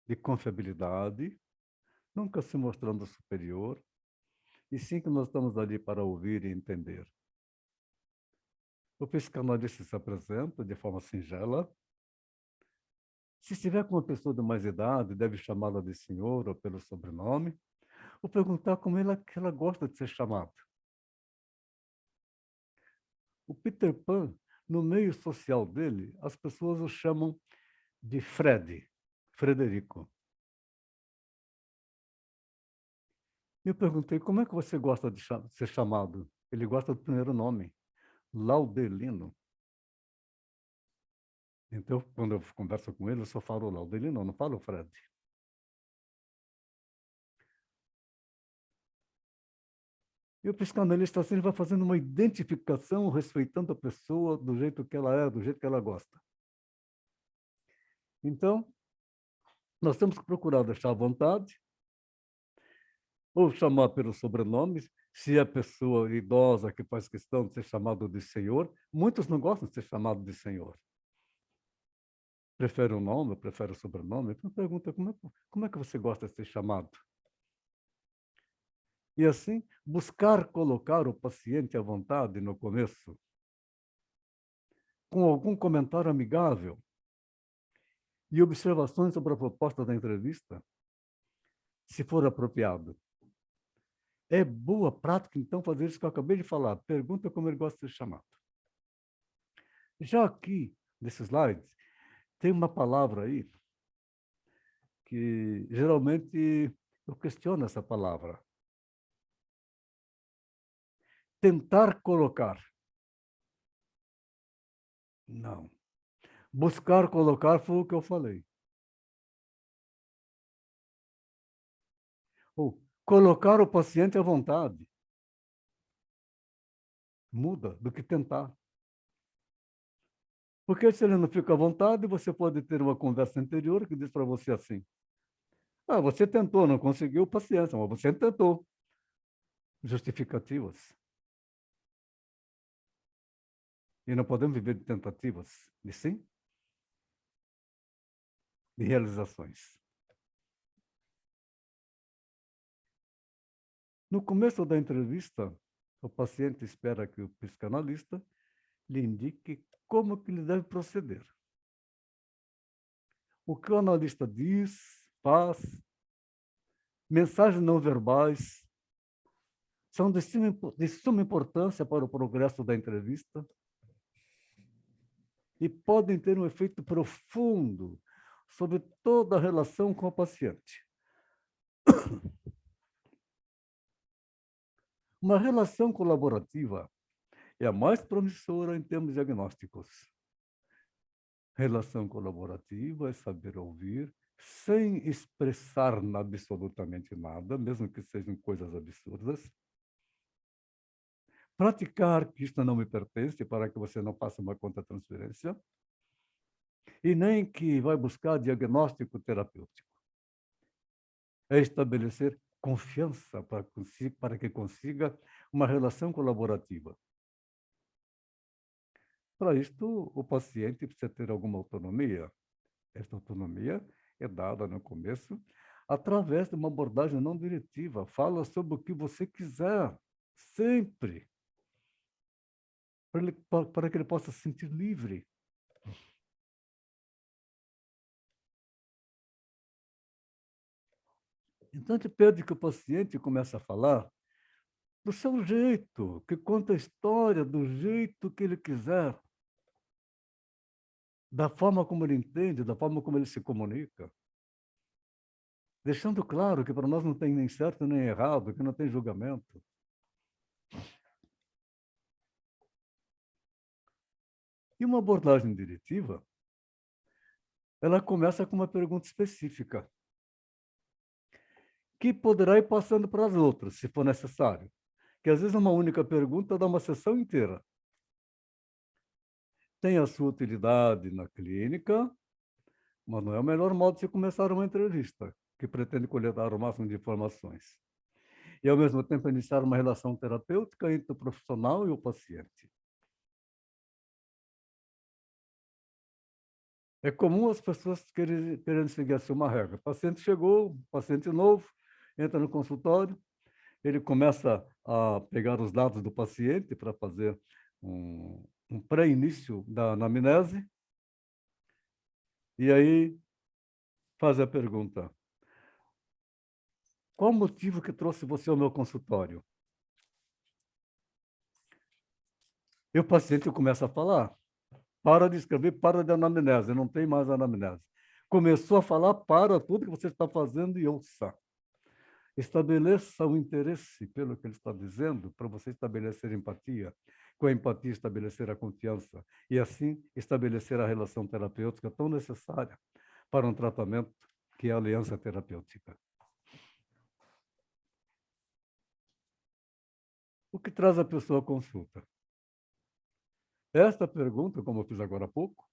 de confiabilidade, nunca se mostrando superior, e sim que nós estamos ali para ouvir e entender. O psicanalista se apresenta de forma singela. Se estiver com uma pessoa de mais idade, deve chamá-la de senhor ou pelo sobrenome, ou perguntar como que ela gosta de ser chamada. O Peter Pan, no meio social dele, as pessoas o chamam de Fred, Frederico. Eu perguntei, como é que você gosta de ser chamado? Ele gosta do primeiro nome, Laudelino. Então, quando eu converso com ele, eu só falo Laudelino, eu não falo Fred. E o psicanalista assim, ele vai fazendo uma identificação, respeitando a pessoa do jeito que ela é, do jeito que ela gosta. Então, nós temos que procurar deixar à vontade, ou chamar pelo sobrenome, se é pessoa idosa que faz questão de ser chamado de senhor. Muitos não gostam de ser chamado de senhor. Prefere o nome, prefere o sobrenome. Então, pergunta, como é que você gosta de ser chamado? E assim, buscar colocar o paciente à vontade no começo, com algum comentário amigável e observações sobre a proposta da entrevista, se for apropriado. É boa prática, então, fazer isso que eu acabei de falar. Pergunta como ele gosta de ser chamado. Já aqui, nesse slide, tem uma palavra aí que geralmente eu questiono essa palavra. Tentar colocar. Não. Buscar colocar foi o que eu falei. Ou colocar o paciente à vontade. Muda do que tentar. Porque se ele não fica à vontade, você pode ter uma conversa anterior que diz para você assim: ah, você tentou, não conseguiu, paciência, mas você tentou. Justificativas. E não podemos viver de tentativas, de sim, de realizações. No começo da entrevista, o paciente espera que o psicanalista lhe indique como que ele deve proceder. O que o analista diz, faz, mensagens não verbais, são de suma importância para o progresso da entrevista e podem ter um efeito profundo sobre toda a relação com o paciente. Uma relação colaborativa é a mais promissora em termos diagnósticos. Relação colaborativa é saber ouvir, sem expressar absolutamente nada, mesmo que sejam coisas absurdas. Praticar que isto não me pertence, para que você não faça uma conta-transferência. E nem que vai buscar diagnóstico terapêutico. É estabelecer confiança para que consiga uma relação colaborativa. Para isto, o paciente precisa ter alguma autonomia. Esta autonomia é dada no começo através de uma abordagem não diretiva. Fala sobre o que você quiser, sempre, para que ele possa se sentir livre. Então, te pede que o paciente comece a falar do seu jeito, que conta a história do jeito que ele quiser, da forma como ele entende, da forma como ele se comunica. Deixando claro que para nós não tem nem certo nem errado, que não tem julgamento. E uma abordagem diretiva, ela começa com uma pergunta específica, que poderá ir passando para as outras, se for necessário. Que às vezes uma única pergunta dá uma sessão inteira. Tem a sua utilidade na clínica, mas não é o melhor modo de se começar uma entrevista, que pretende coletar o máximo de informações. E, ao mesmo tempo, iniciar uma relação terapêutica entre o profissional e o paciente. É comum as pessoas querendo seguir assim uma regra. O paciente chegou, paciente novo, entra no consultório, ele começa a pegar os dados do paciente para fazer um pré-início da anamnese, e aí faz a pergunta: qual o motivo que trouxe você ao meu consultório? E o paciente começa a falar. Para de escrever, para de anamnese, não tem mais anamnese. Começou a falar, para tudo que você está fazendo e ouça. Estabeleça o interesse pelo que ele está dizendo, para você estabelecer empatia. Com a empatia, estabelecer a confiança. E, assim, estabelecer a relação terapêutica tão necessária para um tratamento que é a aliança terapêutica. O que traz a pessoa à consulta? Esta pergunta, como eu fiz agora há pouco,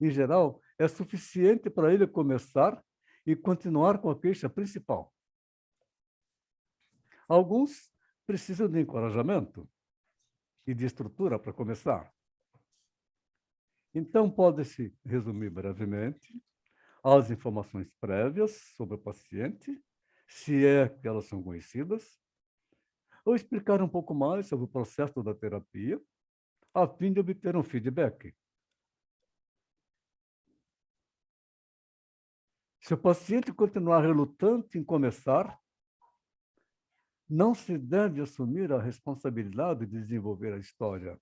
em geral, é suficiente para ele começar e continuar com a queixa principal. Alguns precisam de encorajamento e de estrutura para começar. Então, pode-se resumir brevemente as informações prévias sobre o paciente, se é que elas são conhecidas, ou explicar um pouco mais sobre o processo da terapia, a fim de obter um feedback. Se o paciente continuar relutante em começar, não se deve assumir a responsabilidade de desenvolver a história.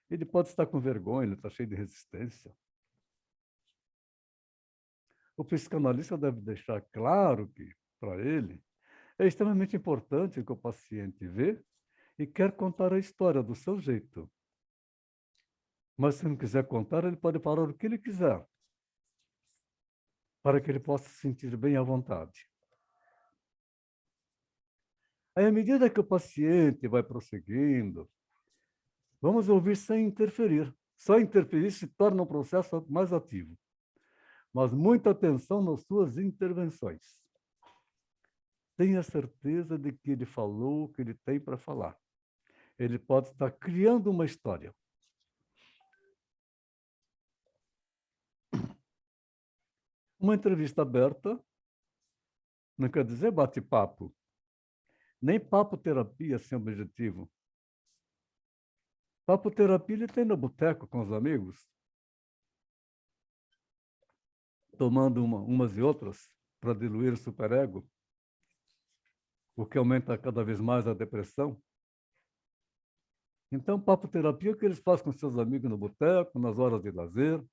Ele pode estar com vergonha, ele está cheio de resistência. O psicanalista deve deixar claro que, para ele, é extremamente importante que o paciente vê e quer contar a história do seu jeito. Mas, se não quiser contar, ele pode falar o que ele quiser, para que ele possa se sentir bem à vontade. Aí, à medida que o paciente vai prosseguindo, vamos ouvir sem interferir. Só interferir se torna um processo mais ativo. Mas muita atenção nas suas intervenções. Tenha certeza de que ele falou o que ele tem para falar. Ele pode estar criando uma história. Uma entrevista aberta não quer dizer bate-papo, nem papo-terapia sem objetivo. Papo-terapia ele tem no boteco com os amigos, tomando umas e outras para diluir o superego, o que aumenta cada vez mais a depressão. Então, papo-terapia é o que eles fazem com seus amigos no boteco, nas horas de lazer,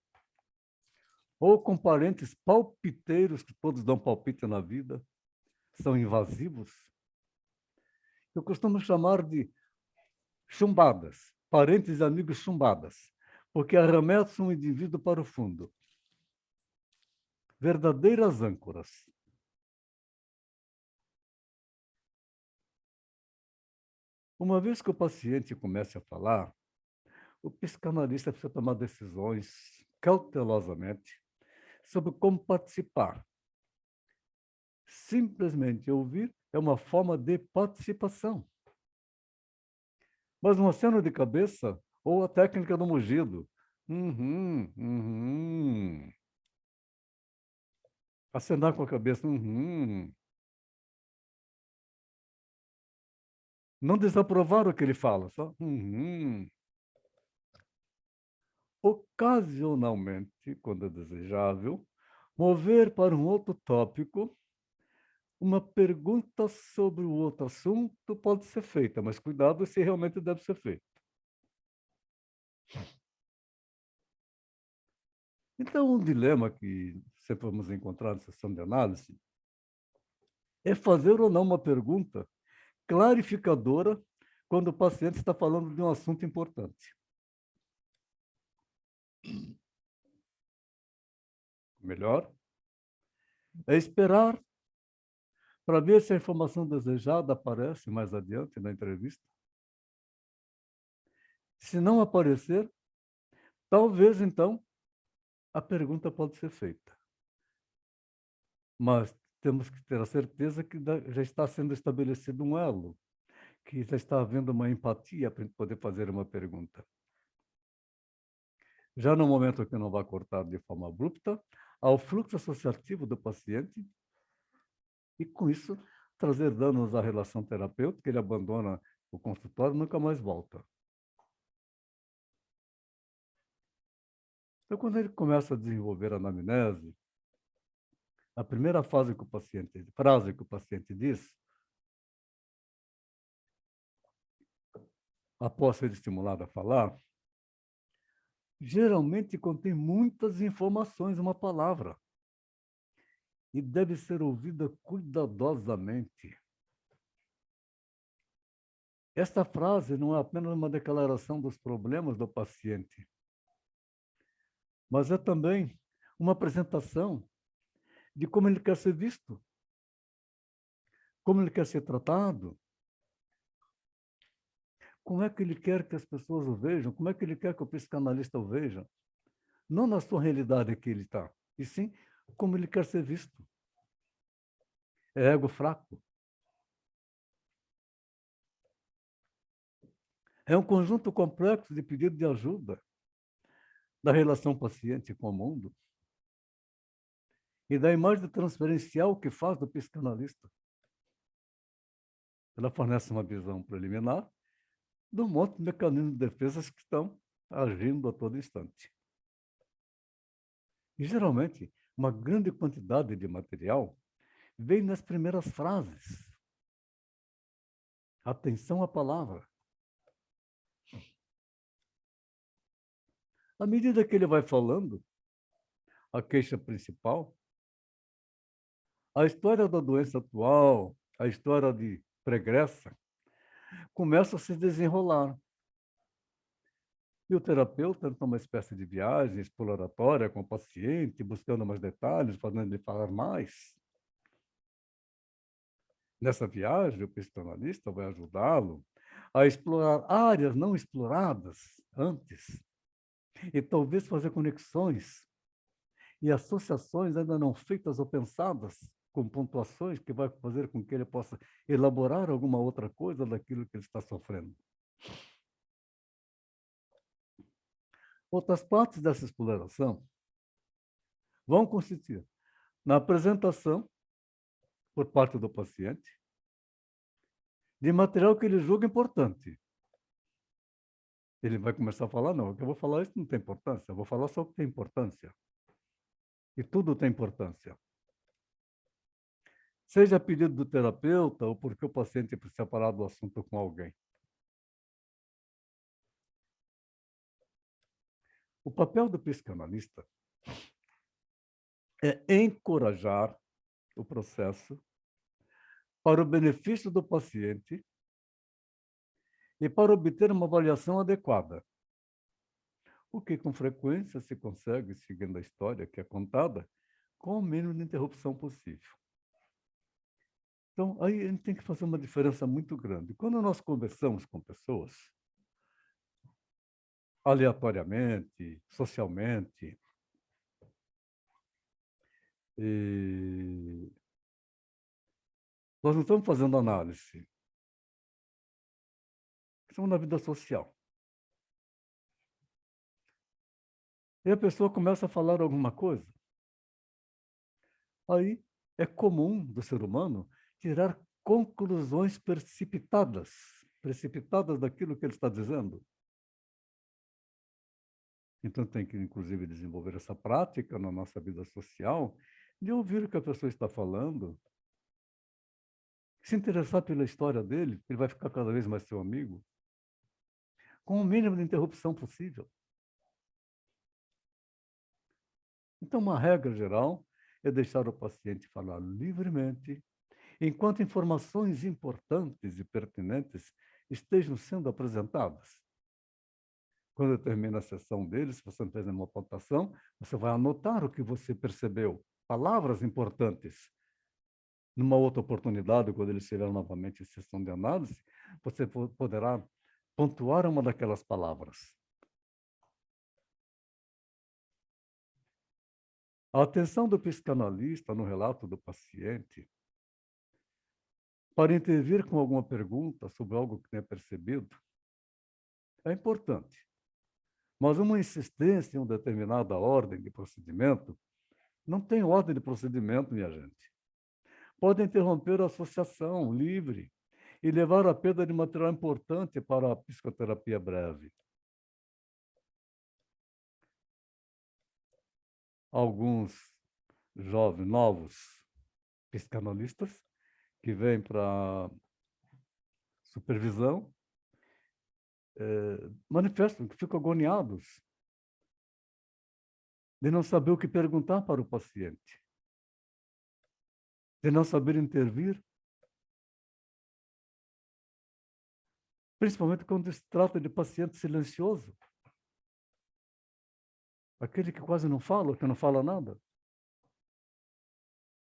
ou com parentes palpiteiros, que todos dão palpite na vida, são invasivos. Eu costumo chamar de chumbadas, parentes e amigos chumbadas, porque arremessam o indivíduo para o fundo. verdadeiras âncoras. Uma vez que o paciente comece a falar, o psicanalista precisa tomar decisões cautelosamente sobre como participar. Simplesmente ouvir é uma forma de participação. Mas uma cena de cabeça ou a técnica do mugido. Uhum, uhum. Acenar com a cabeça. Uhum. Não desaprovar o que ele fala, só. Uhum. Ocasionalmente, quando é desejável, mover para um outro tópico. Uma pergunta sobre o outro assunto pode ser feita, mas cuidado se realmente deve ser feito. Então, um dilema que sempre vamos encontrar na sessão de análise é fazer ou não uma pergunta clarificadora quando o paciente está falando de um assunto importante. Melhor é esperar para ver se a informação desejada aparece mais adiante na entrevista. Se não aparecer, talvez, então, a pergunta pode ser feita. Mas temos que ter a certeza que já está sendo estabelecido um elo, que já está havendo uma empatia para poder fazer uma pergunta. Já no momento que não vai cortar de forma abrupta, ao fluxo associativo do paciente e, com isso, trazer danos à relação terapêutica, ele abandona o consultório e nunca mais volta. Então, quando ele começa a desenvolver a anamnese, a primeira frase que o paciente diz, após ser estimulado a falar, geralmente contém muitas informações uma palavra e deve ser ouvida cuidadosamente. Esta frase não é apenas uma declaração dos problemas do paciente, mas é também uma apresentação de como ele quer ser visto, como ele quer ser tratado, como é que ele quer que as pessoas o vejam, como é que ele quer que o psicanalista o veja. Não na sua realidade que ele está, e sim como ele quer ser visto. É ego fraco. É um conjunto complexo de pedido de ajuda da relação paciente com o mundo e da imagem transferencial que faz do psicanalista. Ela fornece uma visão preliminar do monte de mecanismos de defesa que estão agindo a todo instante. E, geralmente, uma grande quantidade de material vem nas primeiras frases. Atenção à palavra. À medida que ele vai falando, a queixa principal, a história da doença atual, a história de pregressa, começa a se desenrolar. E o terapeuta entra numa espécie de viagem exploratória com o paciente, buscando mais detalhes, fazendo ele falar mais. Nessa viagem, o psicanalista vai ajudá-lo a explorar áreas não exploradas antes e talvez fazer conexões e associações ainda não feitas ou pensadas com pontuações que vai fazer com que ele possa elaborar alguma outra coisa daquilo que ele está sofrendo. Outras partes dessa exploração vão consistir na apresentação, por parte do paciente, de material que ele julga importante. Ele vai começar a falar, não, o que eu vou falar isso não tem importância, eu vou falar só o que tem importância. E tudo tem importância. Seja a pedido do terapeuta ou porque o paciente precisa falar do assunto com alguém. O papel do psicanalista é encorajar o processo para o benefício do paciente e para obter uma avaliação adequada. O que com frequência se consegue, seguindo a história que é contada, com o mínimo de interrupção possível. Então, aí a gente tem que fazer uma diferença muito grande. Quando nós conversamos com pessoas, aleatoriamente, socialmente, nós não estamos fazendo análise. Estamos na vida social. E a pessoa começa a falar alguma coisa. Aí é comum do ser humano tirar conclusões precipitadas daquilo que ele está dizendo. Então tem que, inclusive, desenvolver essa prática na nossa vida social de ouvir o que a pessoa está falando, se interessar pela história dele, ele vai ficar cada vez mais seu amigo, com o mínimo de interrupção possível. Então, uma regra geral é deixar o paciente falar livremente, enquanto informações importantes e pertinentes estejam sendo apresentadas. Quando termina a sessão dele, se você não fez nenhuma apontação, você vai anotar o que você percebeu, palavras importantes. Numa outra oportunidade, quando ele estiver novamente em sessão de análise, você poderá pontuar uma daquelas palavras. A atenção do psicanalista no relato do paciente para intervir com alguma pergunta sobre algo que tenha percebido é importante. Mas uma insistência em uma determinada ordem de procedimento não tem ordem de procedimento, minha gente. Pode interromper a associação livre e levar à perda de material importante para a psicoterapia breve. Alguns jovens, novos psicanalistas que vêm para supervisão manifestam que ficam agoniados de não saber o que perguntar para o paciente, de não saber intervir, principalmente quando se trata de paciente silencioso, aquele que quase não fala, que não fala nada.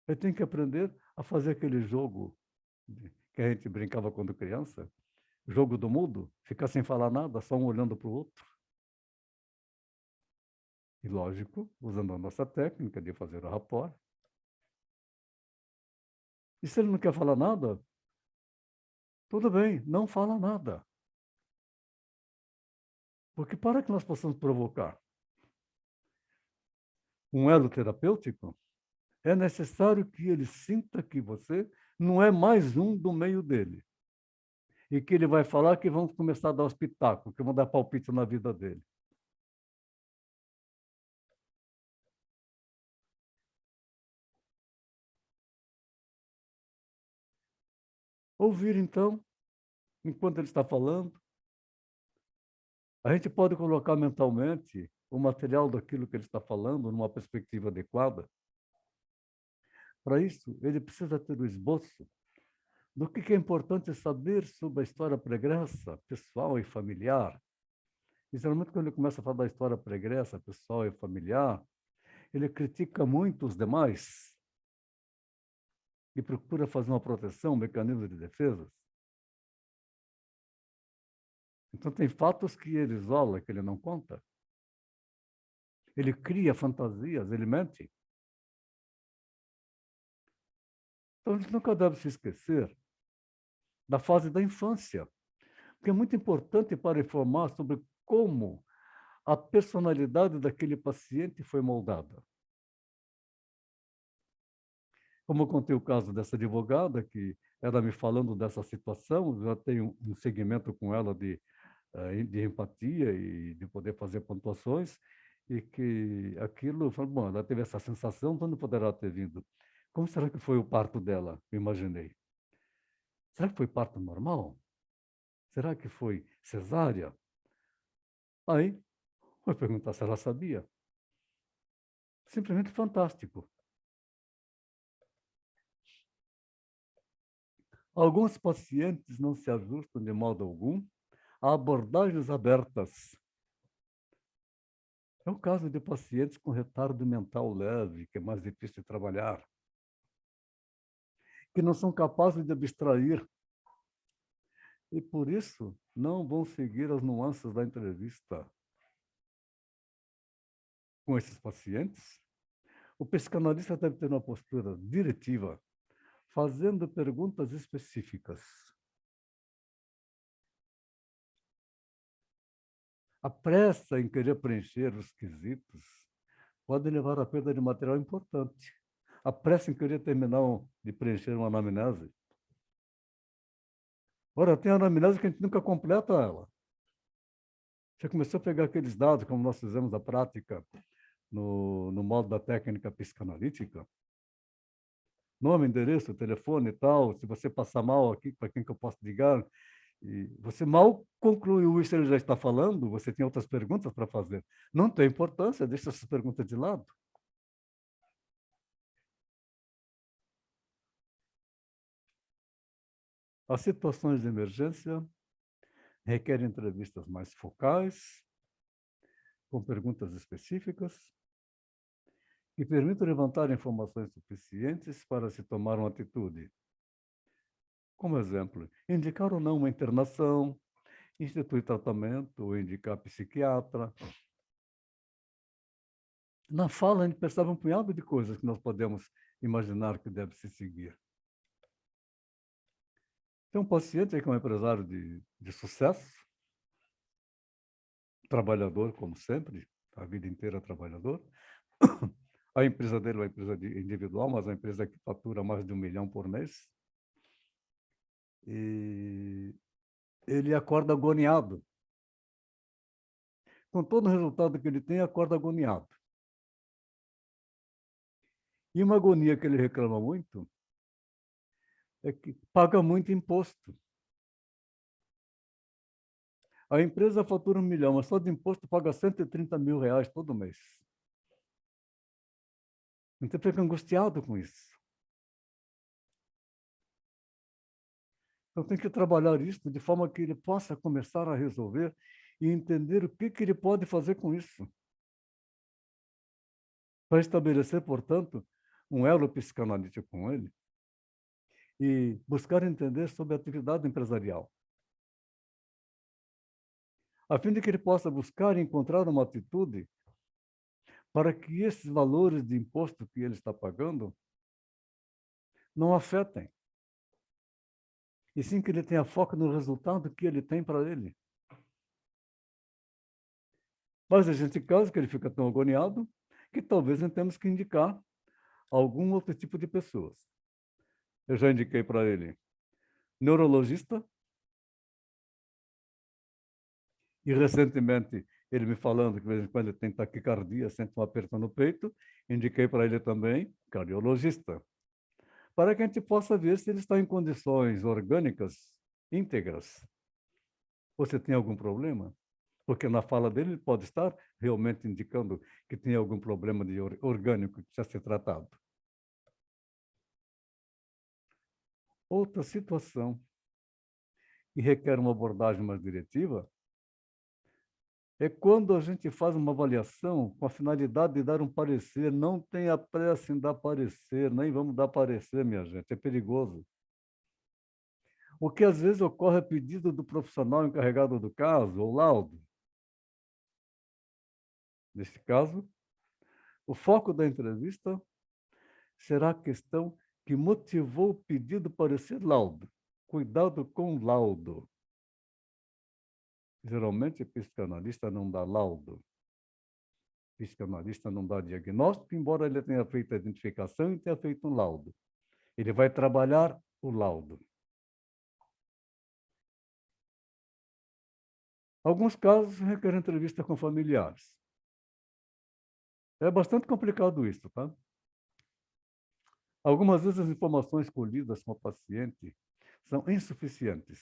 Ele tem que aprender a fazer aquele jogo que a gente brincava quando criança, jogo do mudo, ficar sem falar nada, só um olhando para o outro. E, lógico, usando a nossa técnica de fazer o rapport. E se ele não quer falar nada, tudo bem, não fala nada. Porque para que nós possamos provocar um elo terapêutico, é necessário que ele sinta que você não é mais um do meio dele. E que ele vai falar que vão começar a dar os pitacos, que vão dar palpite na vida dele. Ouvir, então, enquanto ele está falando. A gente pode colocar mentalmente o material daquilo que ele está falando numa perspectiva adequada. Para isso, ele precisa ter o esboço do que é importante saber sobre a história pregressa, pessoal e familiar. E, geralmente, quando ele começa a falar da história pregressa, pessoal e familiar, ele critica muito os demais e procura fazer uma proteção, um mecanismo de defesa. Então, tem fatos que ele isola, que ele não conta. Ele cria fantasias, ele mente. Então, a gente nunca deve se esquecer da fase da infância, porque é muito importante para informar sobre como a personalidade daquele paciente foi moldada. Como eu contei o caso dessa advogada, que ela me falando dessa situação, já tenho um segmento com ela de empatia e de poder fazer pontuações, e que aquilo, bom, ela teve essa sensação, de onde poderá ter vindo? Como será que foi o parto dela? Eu imaginei. Será que foi parto normal? Será que foi cesárea? Aí, vou perguntar se ela sabia. Simplesmente fantástico. Alguns pacientes não se ajustam de modo algum a abordagens abertas. É o caso de pacientes com retardo mental leve, que é mais difícil de trabalhar, que não são capazes de abstrair e, por isso, não vão seguir as nuances da entrevista. Com esses pacientes, o psicanalista deve ter uma postura diretiva, fazendo perguntas específicas. A pressa em querer preencher os quesitos pode levar à perda de material importante. A pressa em querer terminar de preencher uma anamnese. Ora, tem anamnese que a gente nunca completa ela. Você começou a pegar aqueles dados, como nós fizemos a prática no modo da técnica psicanalítica. Nome, endereço, telefone e tal. Se você passar mal aqui, para quem que eu posso ligar? E você mal concluiu isso, ele já está falando, você tem outras perguntas para fazer. Não tem importância, deixa essas perguntas de lado. As situações de emergência requerem entrevistas mais focais, com perguntas específicas, que permitam levantar informações suficientes para se tomar uma atitude. Como exemplo, indicar ou não uma internação, instituir tratamento ou indicar psiquiatra. Na fala, a gente percebe um punhado de coisas que nós podemos imaginar que deve se seguir. Tem um paciente aí que é um empresário de sucesso, trabalhador, como sempre, a vida inteira trabalhador. A empresa dele é uma empresa individual, mas é uma empresa que fatura mais de 1 milhão por mês. E ele acorda agoniado. Com todo o resultado que ele tem, acorda agoniado. E uma agonia que ele reclama muito é que paga muito imposto. A empresa fatura 1 milhão, mas só de imposto paga 130 mil reais todo mês. Então fica angustiado com isso. Então tem que trabalhar isso de forma que ele possa começar a resolver e entender o que ele pode fazer com isso. Para estabelecer, portanto, um elo psicanalítico com ele e buscar entender sobre a atividade empresarial, a fim de que ele possa buscar e encontrar uma atitude para que esses valores de imposto que ele está pagando não afetem, e sim que ele tenha foco no resultado que ele tem para ele. Mas a gente causa que ele fica tão agoniado que talvez nós temos que indicar algum outro tipo de pessoas. Eu já indiquei para ele neurologista, e recentemente ele me falando que de vez em quando ele tem taquicardia, sente um aperto no peito, indiquei para ele também cardiologista, para que a gente possa ver se ele está em condições orgânicas íntegras. Você tem algum problema? Porque na fala dele ele pode estar realmente indicando que tem algum problema de orgânico que precisa ser tratado. Outra situação que requer uma abordagem mais diretiva é quando a gente faz uma avaliação com a finalidade de dar um parecer. Não tenha pressa em dar parecer, nem vamos dar parecer, minha gente, é perigoso. O que às vezes ocorre a pedido do profissional encarregado do caso, ou laudo. Neste caso, o foco da entrevista será a questão que motivou o pedido para esse laudo. Cuidado com o laudo. Geralmente, o psicanalista não dá laudo. O psicanalista não dá diagnóstico, embora ele tenha feito a identificação e tenha feito um laudo. Ele vai trabalhar o laudo. Alguns casos requerem entrevista com familiares. É bastante complicado isso, tá? Algumas vezes as informações colhidas com o paciente são insuficientes.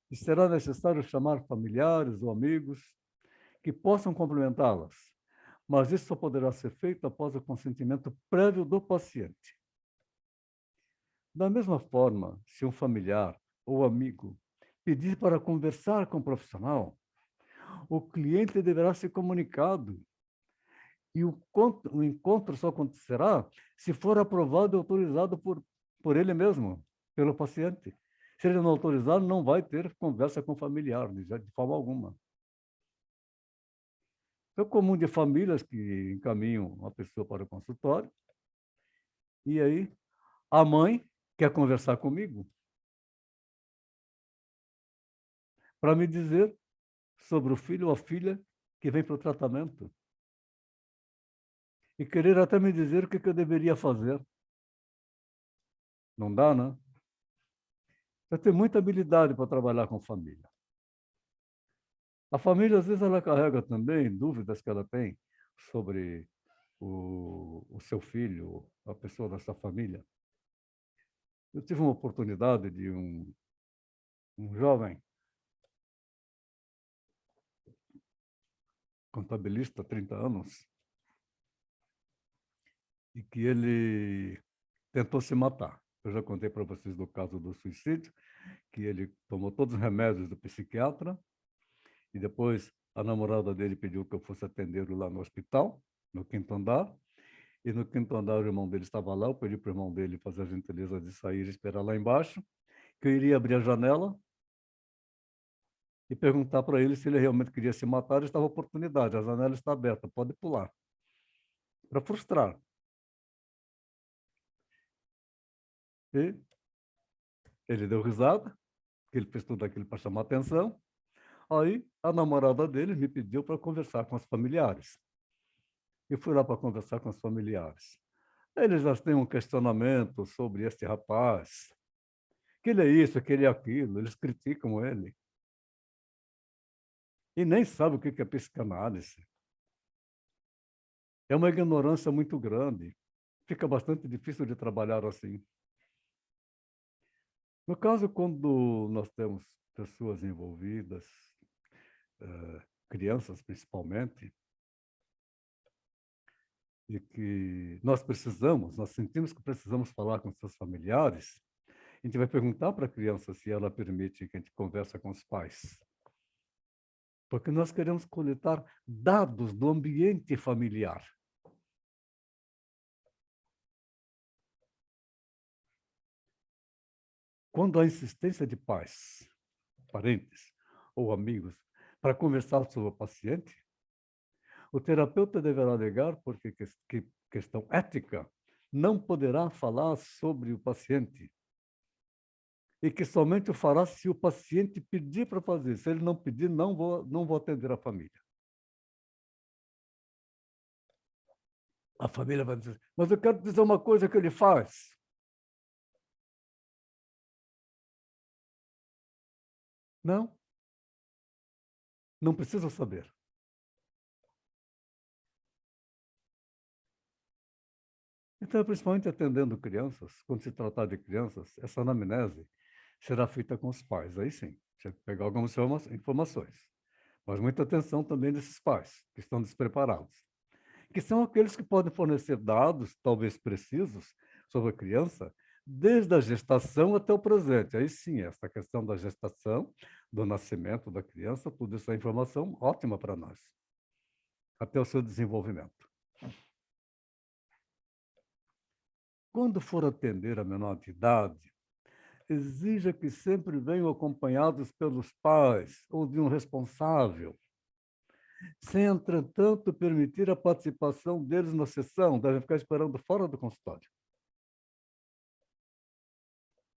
E será necessário chamar familiares ou amigos que possam complementá-las. Mas isso só poderá ser feito após o consentimento prévio do paciente. Da mesma forma, se um familiar ou amigo pedir para conversar com o profissional, o cliente deverá ser comunicado E o encontro só acontecerá se for aprovado e autorizado por ele mesmo, pelo paciente. Se ele não autorizar, não vai ter conversa com o familiar, de forma alguma. É comum de famílias que encaminham uma pessoa para o consultório, e aí a mãe quer conversar comigo para me dizer sobre o filho ou a filha que vem para o tratamento. E querer até me dizer o que eu deveria fazer. Não dá, né? Eu tenho muita habilidade para trabalhar com família. A família, às vezes, ela carrega também dúvidas que ela tem sobre o seu filho, a pessoa da sua família. Eu tive uma oportunidade de um jovem contabilista, 30 anos, e que ele tentou se matar. Eu já contei para vocês do caso do suicídio, que ele tomou todos os remédios do psiquiatra, e depois a namorada dele pediu que eu fosse atendê-lo lá no hospital, no quinto andar, e no quinto andar o irmão dele estava lá, eu pedi para o irmão dele fazer a gentileza de sair e esperar lá embaixo, que eu iria abrir a janela e perguntar para ele se ele realmente queria se matar, estava a oportunidade, a janela está aberta, pode pular. Para frustrar. E ele deu risada, que ele fez tudo aquilo para chamar atenção. Aí a namorada dele me pediu para conversar com os familiares. Eu fui lá para conversar com os familiares. Eles já têm um questionamento sobre este rapaz, que ele é isso, que ele é aquilo, eles criticam ele. E nem sabem o que é psicanálise. É uma ignorância muito grande. Fica bastante difícil de trabalhar assim. No caso, quando nós temos pessoas envolvidas, crianças principalmente, e que nós sentimos que precisamos falar com seus familiares, a gente vai perguntar para a criança se ela permite que a gente converse com os pais. Porque nós queremos coletar dados do ambiente familiar. Quando há insistência de pais, parentes ou amigos para conversar sobre o paciente, o terapeuta deverá alegar, porque questão ética, não poderá falar sobre o paciente. E que somente o fará se o paciente pedir para fazer. Se ele não pedir, não vou atender a família. A família vai dizer, mas eu quero dizer uma coisa que ele faz. Não, não precisa saber. Então, principalmente atendendo crianças, quando se tratar de crianças, essa anamnese será feita com os pais. Aí sim, você pegar algumas informações. Mas muita atenção também desses pais, que estão despreparados. Que são aqueles que podem fornecer dados, talvez precisos, sobre a criança, desde a gestação até o presente. Aí sim, essa questão da gestação, do nascimento da criança, tudo isso é informação ótima para nós, até o seu desenvolvimento. Quando for atender a menor de idade, exija que sempre venham acompanhados pelos pais ou de um responsável, sem, entretanto, permitir a participação deles na sessão, devem ficar esperando fora do consultório.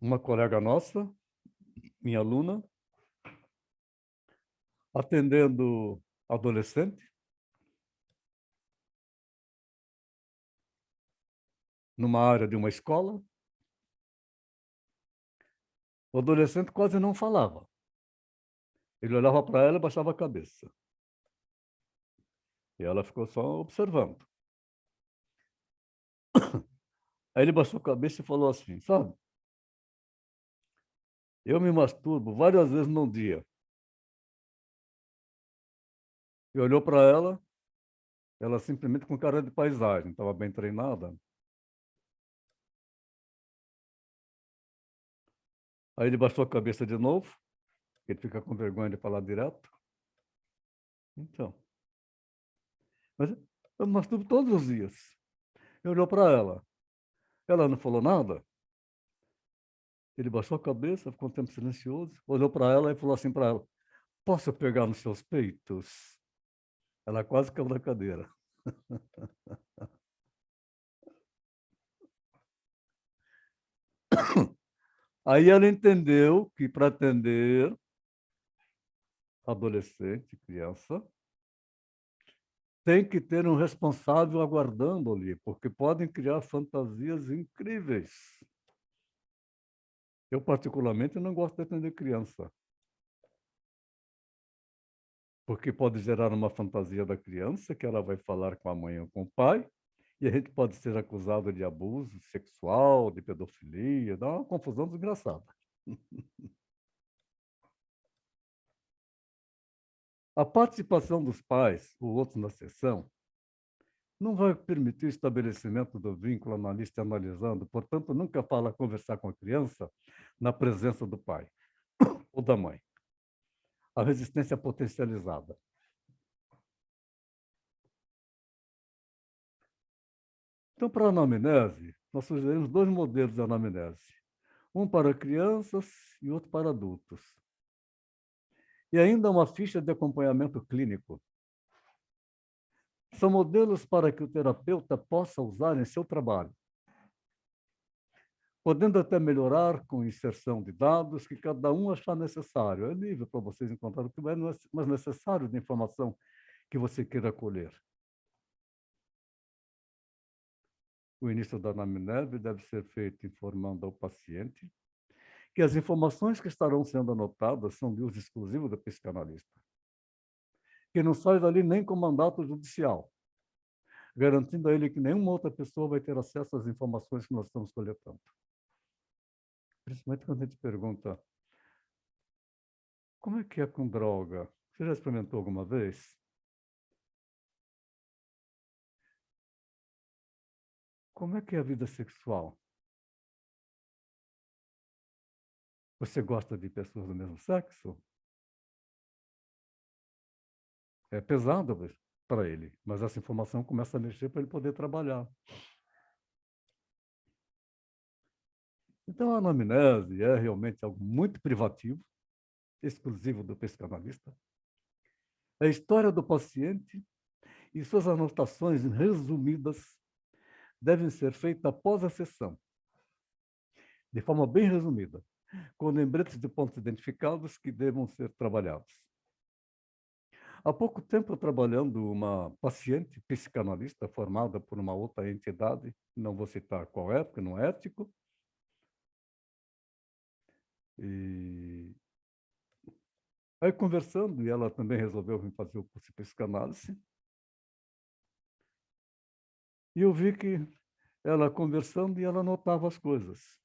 Uma colega nossa, minha aluna, atendendo adolescente, numa área de uma escola, o adolescente quase não falava. Ele olhava para ela e baixava a cabeça. E ela ficou só observando. Aí ele baixou a cabeça e falou assim, sabe? Eu me masturbo várias vezes num dia. E olhou para ela simplesmente com cara de paisagem, estava bem treinada. Aí ele baixou a cabeça de novo, ele fica com vergonha de falar direto. Então, mas Eu masturbo todos os dias. Ele olhou para ela. Ela não falou nada. Ele baixou a cabeça, ficou um tempo silencioso, olhou para ela e falou assim para ela: Posso pegar nos seus peitos? Ela quase caiu da cadeira. Aí ela entendeu que para atender adolescente, criança, tem que ter um responsável aguardando ali, porque podem criar fantasias incríveis. Eu, particularmente, não gosto de atender criança, porque pode gerar uma fantasia da criança, que ela vai falar com a mãe ou com o pai, e a gente pode ser acusado de abuso sexual, de pedofilia, dá uma confusão desgraçada. A participação dos pais ou outros na sessão não vai permitir o estabelecimento do vínculo analista analisando, portanto, nunca fala conversar com a criança na presença do pai ou da mãe. A resistência potencializada. Então, para a anamnese, nós sugerimos dois modelos de anamnese. Um para crianças e outro para adultos. E ainda uma ficha de acompanhamento clínico. São modelos para que o terapeuta possa usar em seu trabalho, podendo até melhorar com inserção de dados que cada um achar necessário. É livre para vocês encontrar o que é mais necessário de informação que você queira colher. O início da anamnese deve ser feito informando ao paciente que as informações que estarão sendo anotadas são de uso exclusivo do psicanalista, que não sai dali nem com mandato judicial, garantindo a ele que nenhuma outra pessoa vai ter acesso às informações que nós estamos coletando. Principalmente quando a gente pergunta, como é que é com droga? Você já experimentou alguma vez? Como é que é a vida sexual? Você gosta de pessoas do mesmo sexo? É pesado para ele, mas essa informação começa a mexer para ele poder trabalhar. Então, a anamnese é realmente algo muito privativo, exclusivo do psicanalista. A história do paciente e suas anotações resumidas devem ser feitas após a sessão, de forma bem resumida, com lembretes de pontos identificados que devam ser trabalhados. Há pouco tempo, trabalhando uma paciente psicanalista formada por uma outra entidade, não vou citar qual é, porque não é ético, e aí conversando, e ela também resolveu vir fazer o curso de psicanálise, e eu vi que ela conversando e ela anotava as coisas.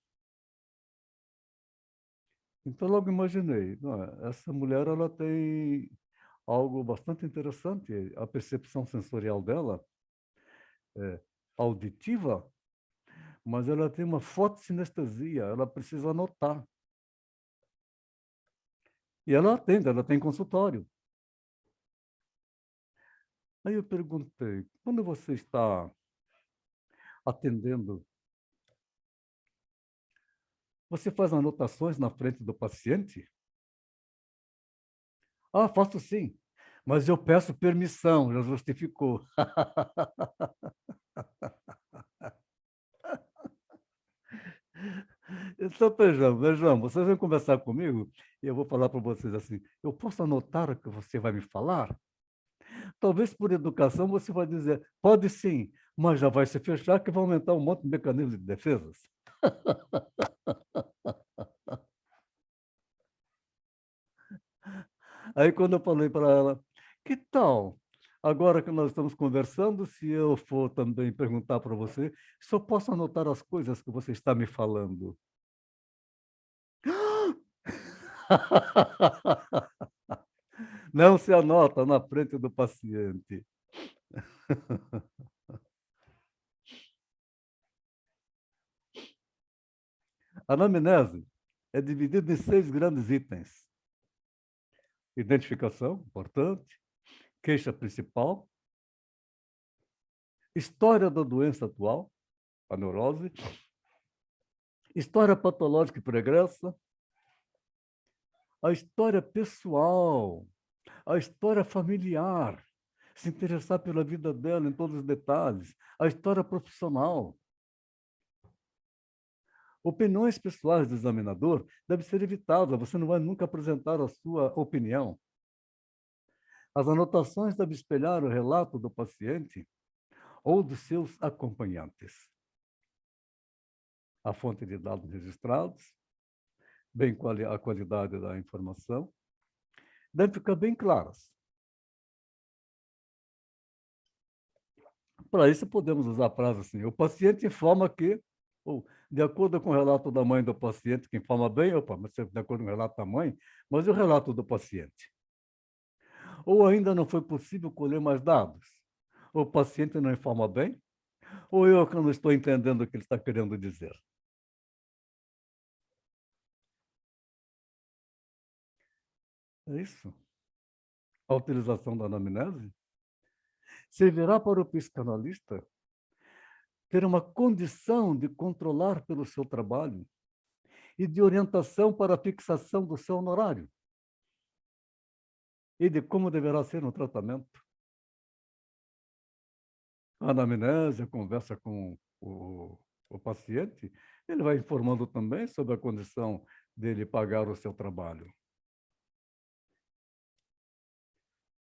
Então, logo imaginei, não é? Essa mulher ela tem algo bastante interessante, a percepção sensorial dela é auditiva, mas ela tem uma fotossinestesia, ela precisa anotar. E ela atende, ela tem consultório. Aí eu perguntei, quando você está atendendo, você faz anotações na frente do paciente? Ah, faço sim, mas eu peço permissão, já justificou. Então, vejam, vocês vão conversar comigo e eu vou falar para vocês assim, eu posso anotar o que você vai me falar? Talvez por educação você vai dizer, pode sim, mas já vai se fechar que vai aumentar um monte de mecanismos de defesas. Aí quando eu falei para ela, que tal? Agora que nós estamos conversando, se eu for também perguntar para você, se eu posso anotar as coisas que você está me falando? Não se anota na frente do paciente. A anamnese é dividida em 6 grandes itens. Identificação, importante. Queixa principal. história da doença atual, a neurose, história patológica e pregressa, a história pessoal, a história familiar, se interessar pela vida dela em todos os detalhes, a história profissional. Opiniões pessoais do examinador devem ser evitadas, você não vai nunca apresentar a sua opinião. As anotações devem espelhar o relato do paciente ou dos seus acompanhantes. A fonte de dados registrados, bem a qualidade da informação, devem ficar bem claras. Para isso, podemos usar frases assim: o paciente informa que, ou de acordo com o relato da mãe do paciente, que informa bem, opa, mas de acordo com o relato da mãe, mas e o relato do paciente? Ou ainda não foi possível colher mais dados? O paciente não informa bem? Ou eu que não estou entendendo o que ele está querendo dizer? É isso. A utilização da anamnese servirá para o psicanalista ter uma condição de controlar pelo seu trabalho e de orientação para a fixação do seu honorário e de como deverá ser o tratamento. A anamnese, a conversa com o paciente, ele vai informando também sobre a condição dele pagar o seu trabalho.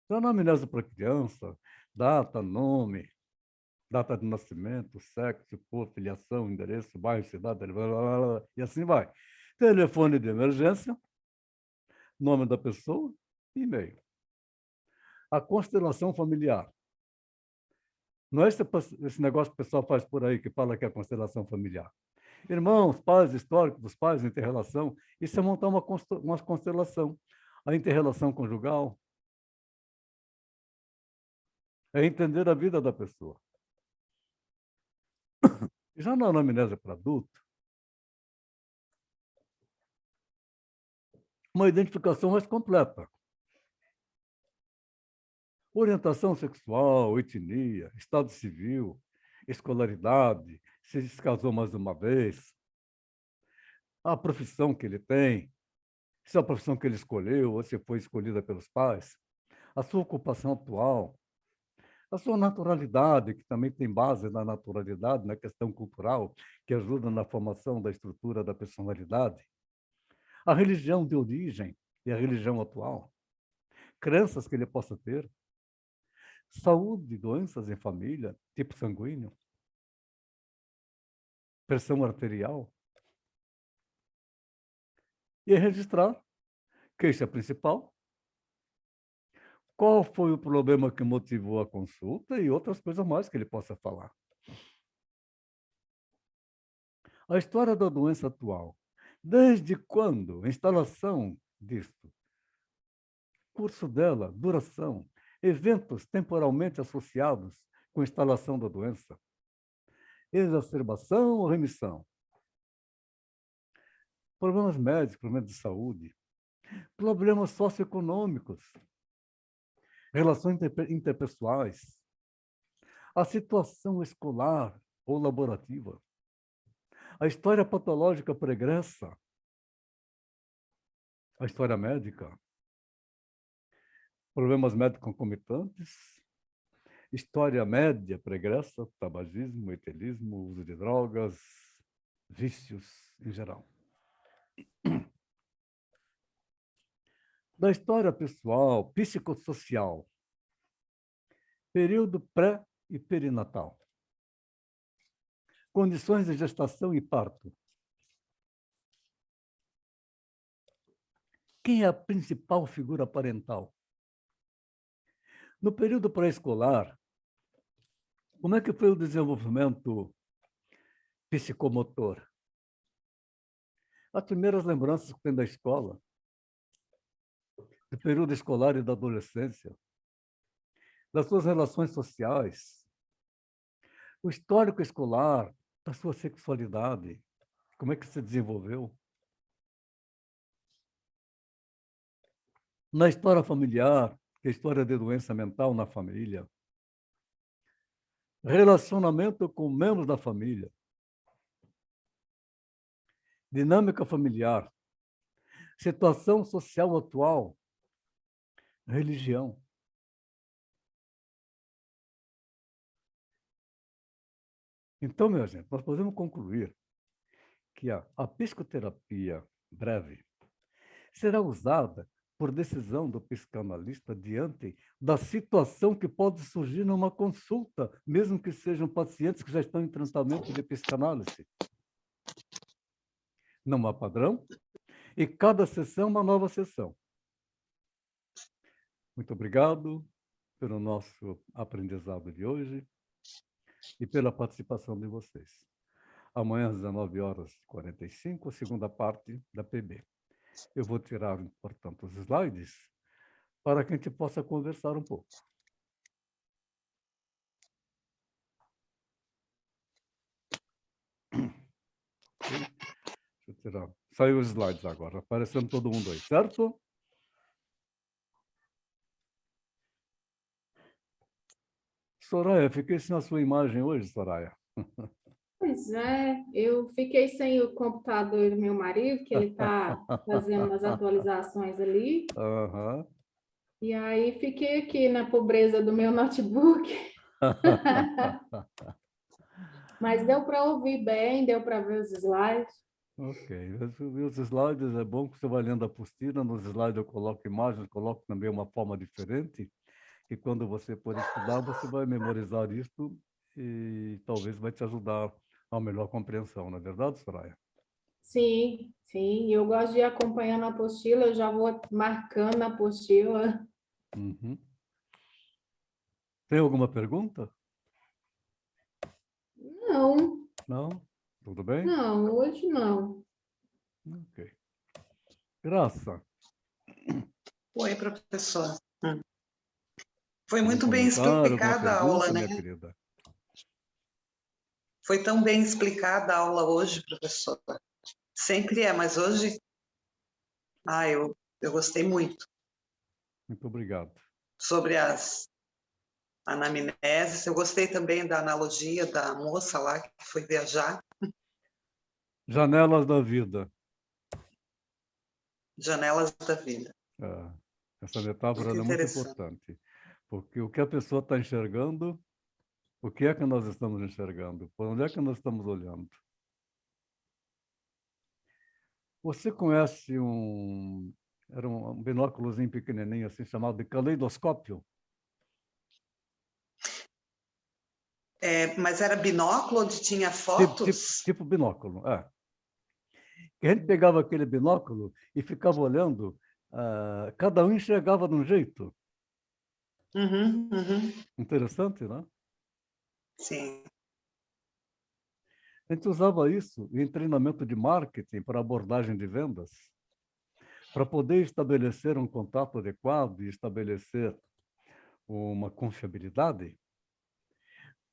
Então, a anamnese para criança, data, nome, data de nascimento, sexo, cor, filiação, endereço, bairro, cidade, blá, blá, blá, e assim vai. Telefone de emergência, nome da pessoa e e-mail. A constelação familiar. Não é esse negócio que o pessoal faz por aí, que fala que é a constelação familiar. Irmãos, pais, histórico dos pais, inter-relação, isso é montar uma constelação. A inter-relação conjugal é entender a vida da pessoa. Já na anamnese para adulto, uma identificação mais completa. Orientação sexual, etnia, estado civil, escolaridade, se casou mais uma vez, a profissão que ele tem, se é a profissão que ele escolheu ou se foi escolhida pelos pais, a sua ocupação atual, a sua naturalidade, que também tem base na naturalidade, na questão cultural, que ajuda na formação da estrutura da personalidade, a religião de origem e a religião atual, crenças que ele possa ter, saúde, doenças em família, tipo sanguíneo, pressão arterial, e registrar queixa principal, qual foi o problema que motivou a consulta e outras coisas mais que ele possa falar. A história da doença atual. Desde quando? A instalação disto. Curso dela, duração, eventos temporalmente associados com a instalação da doença. Exacerbação ou remissão? Problemas médicos, problemas de saúde. Problemas socioeconômicos. Relações interpessoais. A situação escolar ou laborativa. A história patológica pregressa. A história médica. Problemas médicos concomitantes. História média pregressa, tabagismo, etelismo, uso de drogas, vícios em geral. Da história pessoal, psicossocial, período pré e perinatal, condições de gestação e parto. Quem é a principal figura parental? No período pré-escolar, como é que foi o desenvolvimento psicomotor? As primeiras lembranças que tem da escola, do período escolar e da adolescência, das suas relações sociais, o histórico escolar, da sua sexualidade, como é que se desenvolveu. Na história familiar, que é a história de doença mental na família, relacionamento com membros da família, dinâmica familiar, situação social atual, religião. Então, minha gente, nós podemos concluir que a psicoterapia breve será usada por decisão do psicanalista diante da situação que pode surgir numa consulta, mesmo que sejam pacientes que já estão em tratamento de psicanálise. Não há padrão, e cada sessão é uma nova sessão. Muito obrigado pelo nosso aprendizado de hoje e pela participação de vocês. Amanhã, às 19h45, a segunda parte da PB. Eu vou tirar, portanto, os slides para que a gente possa conversar um pouco. Deixa eu tirar. Saiu os slides agora, aparecendo todo mundo aí, certo? Soraya, fiquei sem a sua imagem hoje, Soraya. Pois é, eu fiquei sem o computador do meu marido, que ele está fazendo umas atualizações ali, Aham. e aí fiquei aqui na pobreza do meu notebook, mas deu para ouvir bem, deu para ver os slides. Ok. Os slides, é bom que você vai lendo a apostila. Nos slides eu coloco imagens, coloco também uma forma diferente, que quando você for estudar, você vai memorizar isso e talvez vai te ajudar a melhor compreensão, não é verdade, Soraya? Sim, sim, eu gosto de ir acompanhando a apostila, eu já vou marcando a apostila. Uhum. Tem alguma pergunta? Não, Não? Tudo bem? não, hoje não. Ok. Graça, Oi, professor. Foi algum muito bem comentário, alguma explicada a aula, pergunta, né? minha querida? Foi tão bem explicada a aula hoje, professor. Sempre é, mas hoje, eu gostei muito Muito obrigado. sobre as anamneses. Eu gostei também da analogia da moça lá que foi viajar, Janelas da vida. janelas da vida. Essa metáfora Muito é muito interessante. importante, porque o que a pessoa está enxergando, o que é que nós estamos enxergando? Por onde é que nós estamos olhando? Você conhece era um binóculozinho pequenininho, assim, chamado de caleidoscópio? Mas era binóculo onde tinha Tipo, tipo, fotos? tipo binóculo, é. Que a gente pegava aquele binóculo e ficava olhando, cada um enxergava de um jeito. Uhum, uhum. Interessante, né? Sim. A gente usava isso em treinamento de marketing para abordagem de vendas, para poder estabelecer um contato adequado e estabelecer uma confiabilidade.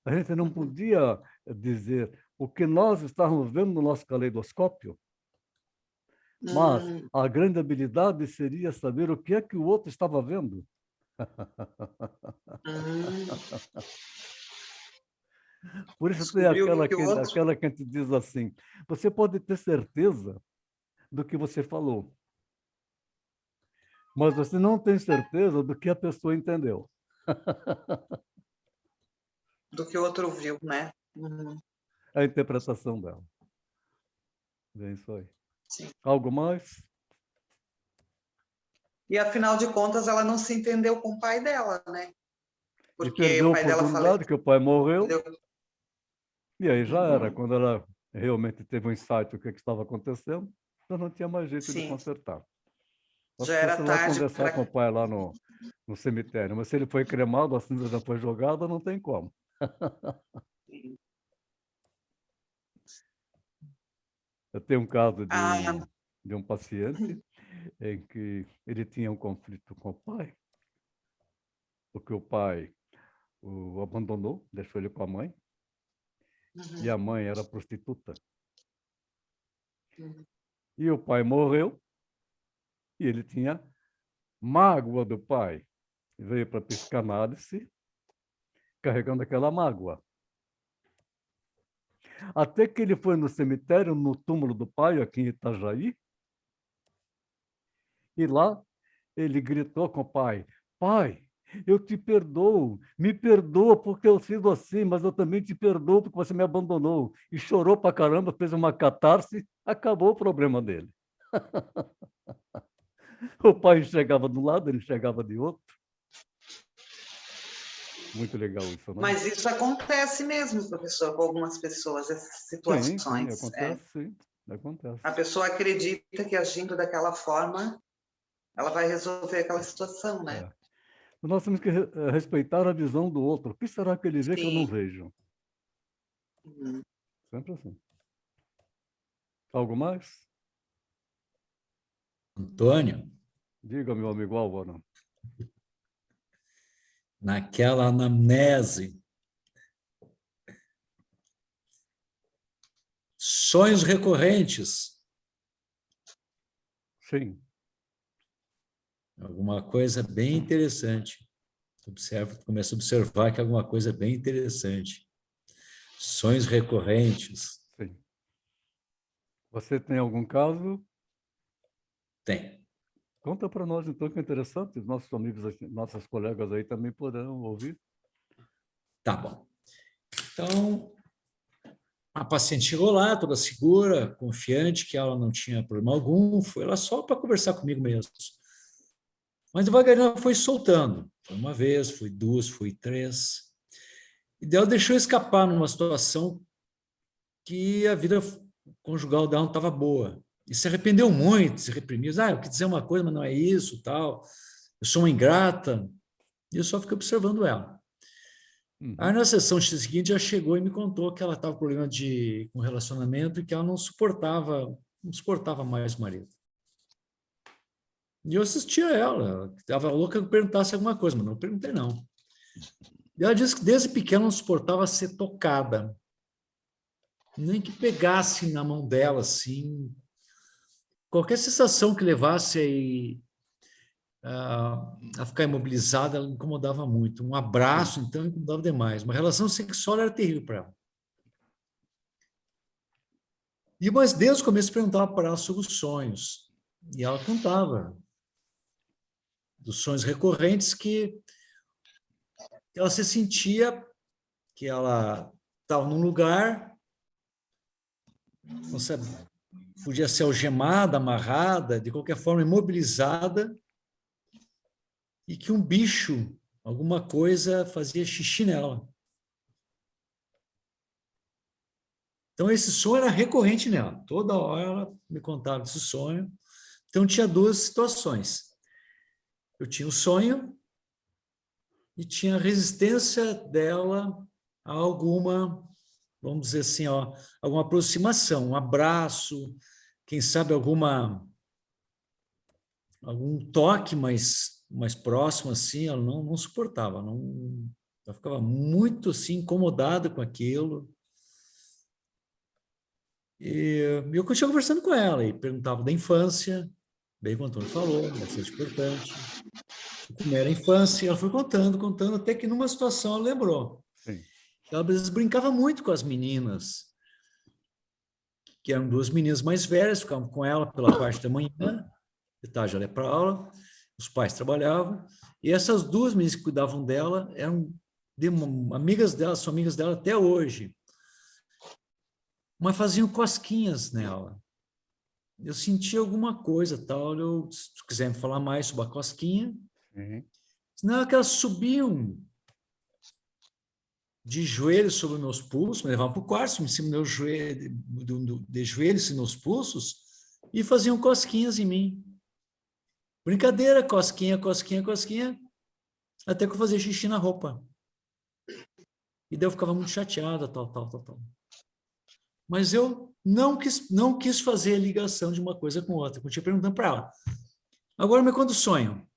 A gente não podia dizer o que nós estávamos vendo no nosso caleidoscópio, mas Hum, a grande habilidade seria saber o que é que o outro estava vendo. hum. Por isso tem Descobriu que o outro... aquela que a gente diz assim, você pode ter certeza do que você falou, mas você não tem certeza do que a pessoa entendeu. do que o outro viu, né? Uhum. A interpretação dela. É isso aí. Sim. Algo mais? E afinal de contas, ela não se entendeu com o pai dela, né? E Porque perdeu o a pai dela oportunidade faleceu. que o pai morreu, e aí já era. Quando ela realmente teve um insight do que estava acontecendo, então não tinha mais jeito de Sim, consertar. Só já se fosse era lá tarde conversar com o para. pai lá no cemitério. Mas se ele foi cremado, a cinza já foi jogada, não tem como. Eu tenho um caso Ah, de um paciente em que ele tinha um conflito com o pai, porque o pai o abandonou, deixou ele com a mãe, e a mãe era prostituta. E o pai morreu, e ele tinha mágoa do pai. Veio para a psicanálise, carregando aquela mágoa. Até que ele foi no cemitério, no túmulo do pai, aqui em Itajaí, e lá ele gritou com o pai: Pai, eu te perdoo, me perdoa porque eu fiz assim, mas eu também te perdoo porque você me abandonou. E chorou pra caramba, fez uma catarse, acabou o problema dele. O pai chegava de um lado, ele chegava de outro. Muito legal isso, não é? Mas isso acontece mesmo, professor, com algumas pessoas, essas Sim, situações. acontece, sim, acontece. A pessoa acredita que agindo daquela forma, ela vai resolver aquela situação, né? É. Nós temos que respeitar a visão do outro. O que será que ele vê que eu não Sim. vejo? Uhum. Sempre assim. Algo mais? Antônio, Diga, meu amigo Álvaro. naquela anamnese, sonhos recorrentes, Sim. alguma coisa bem interessante. Começa a observar que é alguma coisa bem interessante. Sonhos recorrentes, Sim. Você tem algum caso? tem. Conta para nós, então, que é interessante. Os nossos amigos, nossas colegas aí também poderão ouvir. Tá bom. Então, a paciente chegou lá, toda segura, confiante que ela não tinha problema algum, foi lá só para conversar comigo mesmo. Mas devagarinho ela foi soltando. Foi uma vez, foi duas, foi três. E daí ela deixou escapar numa situação que a vida conjugal dela não estava boa. E se arrependeu muito, se reprimiu. Eu quis dizer uma coisa, mas não é isso, tal. Eu sou uma ingrata. E eu só fiquei observando ela. Aí, na sessão seguinte, já chegou e me contou que ela estava com problema com relacionamento e que ela não suportava mais o marido. E eu assistia ela estava louca que eu perguntasse alguma coisa, mas não perguntei, não. E ela disse que desde pequena não suportava ser tocada. Nem que pegasse na mão dela, assim. Qualquer sensação que levasse a ficar imobilizada, ela me incomodava muito. Um abraço, então, incomodava demais. Uma relação sexual era terrível para ela. Mas desde o começo perguntava para ela sobre os sonhos. E ela contava dos sonhos recorrentes que ela se sentia que ela estava num lugar, não sabe, podia ser algemada, amarrada, de qualquer forma imobilizada, e que um bicho, alguma coisa, fazia xixi nela. Então, esse sonho era recorrente nela. Toda hora ela me contava esse sonho. Então, tinha duas situações. Eu tinha o sonho e tinha a resistência dela a alguma, vamos dizer assim, alguma aproximação, um abraço, quem sabe algum toque mais próximo, assim, ela não suportava. Ela ficava muito assim, incomodada com aquilo. E eu continuava conversando com ela e perguntava da infância, bem como o Antônio falou, bastante importante. Como era a infância, ela foi contando, até que numa situação ela lembrou. Sim. Ela às vezes brincava muito com as meninas, que eram duas meninas mais velhas, ficavam com ela pela parte da manhã, de tarde ela ia para aula, os pais trabalhavam, e essas duas meninas que cuidavam dela eram amigas dela, são amigas dela até hoje. Mas faziam cosquinhas nela. Eu senti alguma coisa, tal. Se quiser me falar mais sobre a cosquinha, não, que elas subiam de joelhos sobre meus pulsos, me levavam para o quarto, em cima do meu joelho, de joelhos e nos pulsos, e faziam cosquinhas em mim. Brincadeira, cosquinha, até que eu fazia xixi na roupa. E daí eu ficava muito chateada, tal. Mas eu não quis fazer a ligação de uma coisa com outra. Eu continuei perguntando para ela. Agora me conta o sonho.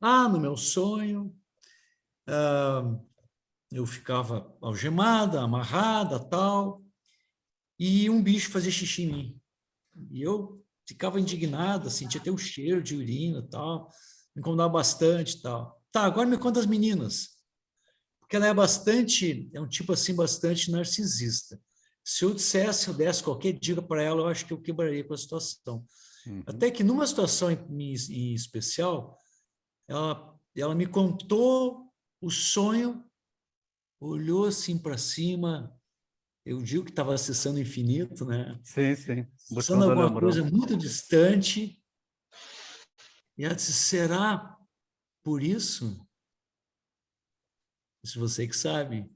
No meu sonho, eu ficava algemada, amarrada, tal, e um bicho fazia xixi em mim. E eu ficava indignada, sentia até o cheiro de urina, tal, me incomodava bastante, tal. Tá, agora me conta as meninas. Porque ela é um tipo assim, bastante narcisista. Se eu desse qualquer dica para ela, eu acho que eu quebraria com a situação. Uhum. Até que numa situação em especial, ela me contou o sonho, olhou assim para cima, eu digo que estava acessando o infinito, né? Sim. Acessando Buscando a alguma coisa lembrança. muito distante. E ela disse, será por isso? Isso você que sabe.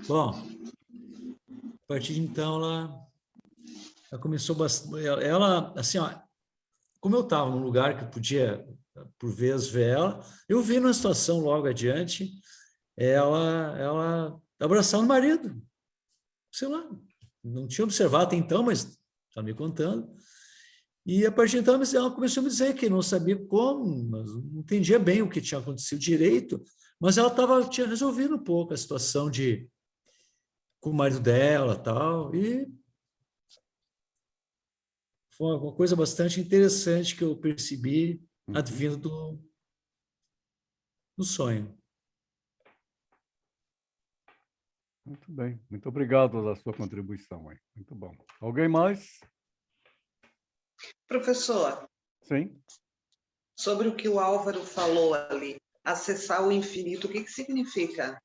Bom, a partir de então, ela começou bastante... Ela, assim, ó, como eu estava num lugar que eu podia, por vezes, ver ela, eu vi numa situação logo adiante, ela abraçar o marido. Sei lá, não tinha observado até então, mas está me contando. E a partir de então ela começou a me dizer que não sabia como, mas não entendia bem o que tinha acontecido direito, mas ela tinha resolvido um pouco a situação com o marido dela tal, e foi uma coisa bastante interessante que eu percebi advindo do sonho. Muito bem. Muito obrigado pela sua contribuição, hein? Muito bom. Alguém mais? Professor, Sim. sobre o que o Álvaro falou ali, acessar o infinito, o que significa?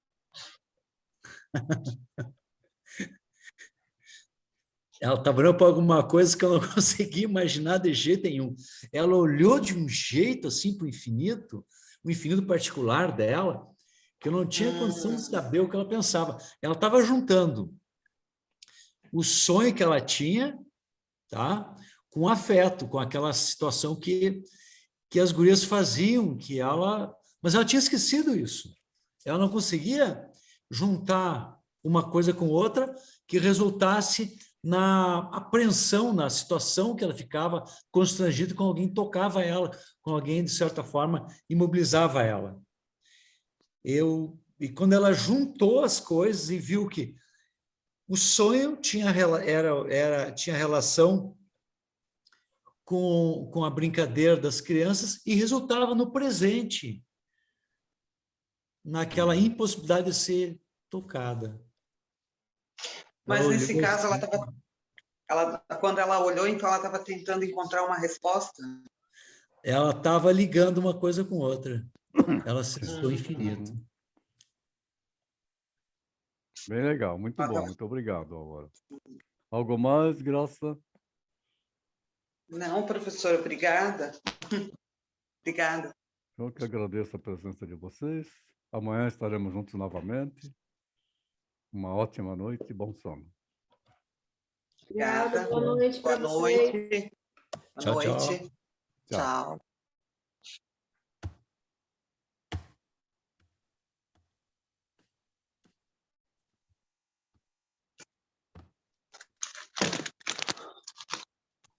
Ela estava olhando para alguma coisa que eu não conseguia imaginar de jeito nenhum. Ela olhou de um jeito assim para o infinito particular dela, que eu não tinha condição de saber o que ela pensava. Ela estava juntando o sonho que ela tinha, tá, com afeto, com aquela situação que as gurias faziam, mas ela tinha esquecido isso. Ela não conseguia juntar uma coisa com outra que resultasse na apreensão, na situação que ela ficava constrangida com alguém tocava ela, com alguém, de certa forma, imobilizava ela. E quando ela juntou as coisas e viu que o sonho tinha relação com a brincadeira das crianças e resultava no presente, naquela impossibilidade de ser tocada. Mas nesse caso, quando ela olhou, então ela estava tentando encontrar uma resposta? Ela estava ligando uma coisa com outra. Ela acessou o infinito. Bem legal, muito bom. Muito obrigado, Álvaro. Algo mais, Graça? Não, professor, obrigada. Obrigada. Eu que agradeço a presença de vocês. Amanhã estaremos juntos novamente. Uma ótima noite e bom sono. Obrigada, Obrigada. boa noite para Boa vocês. noite. Boa Tchau, tchau. noite. Tchau. Tchau.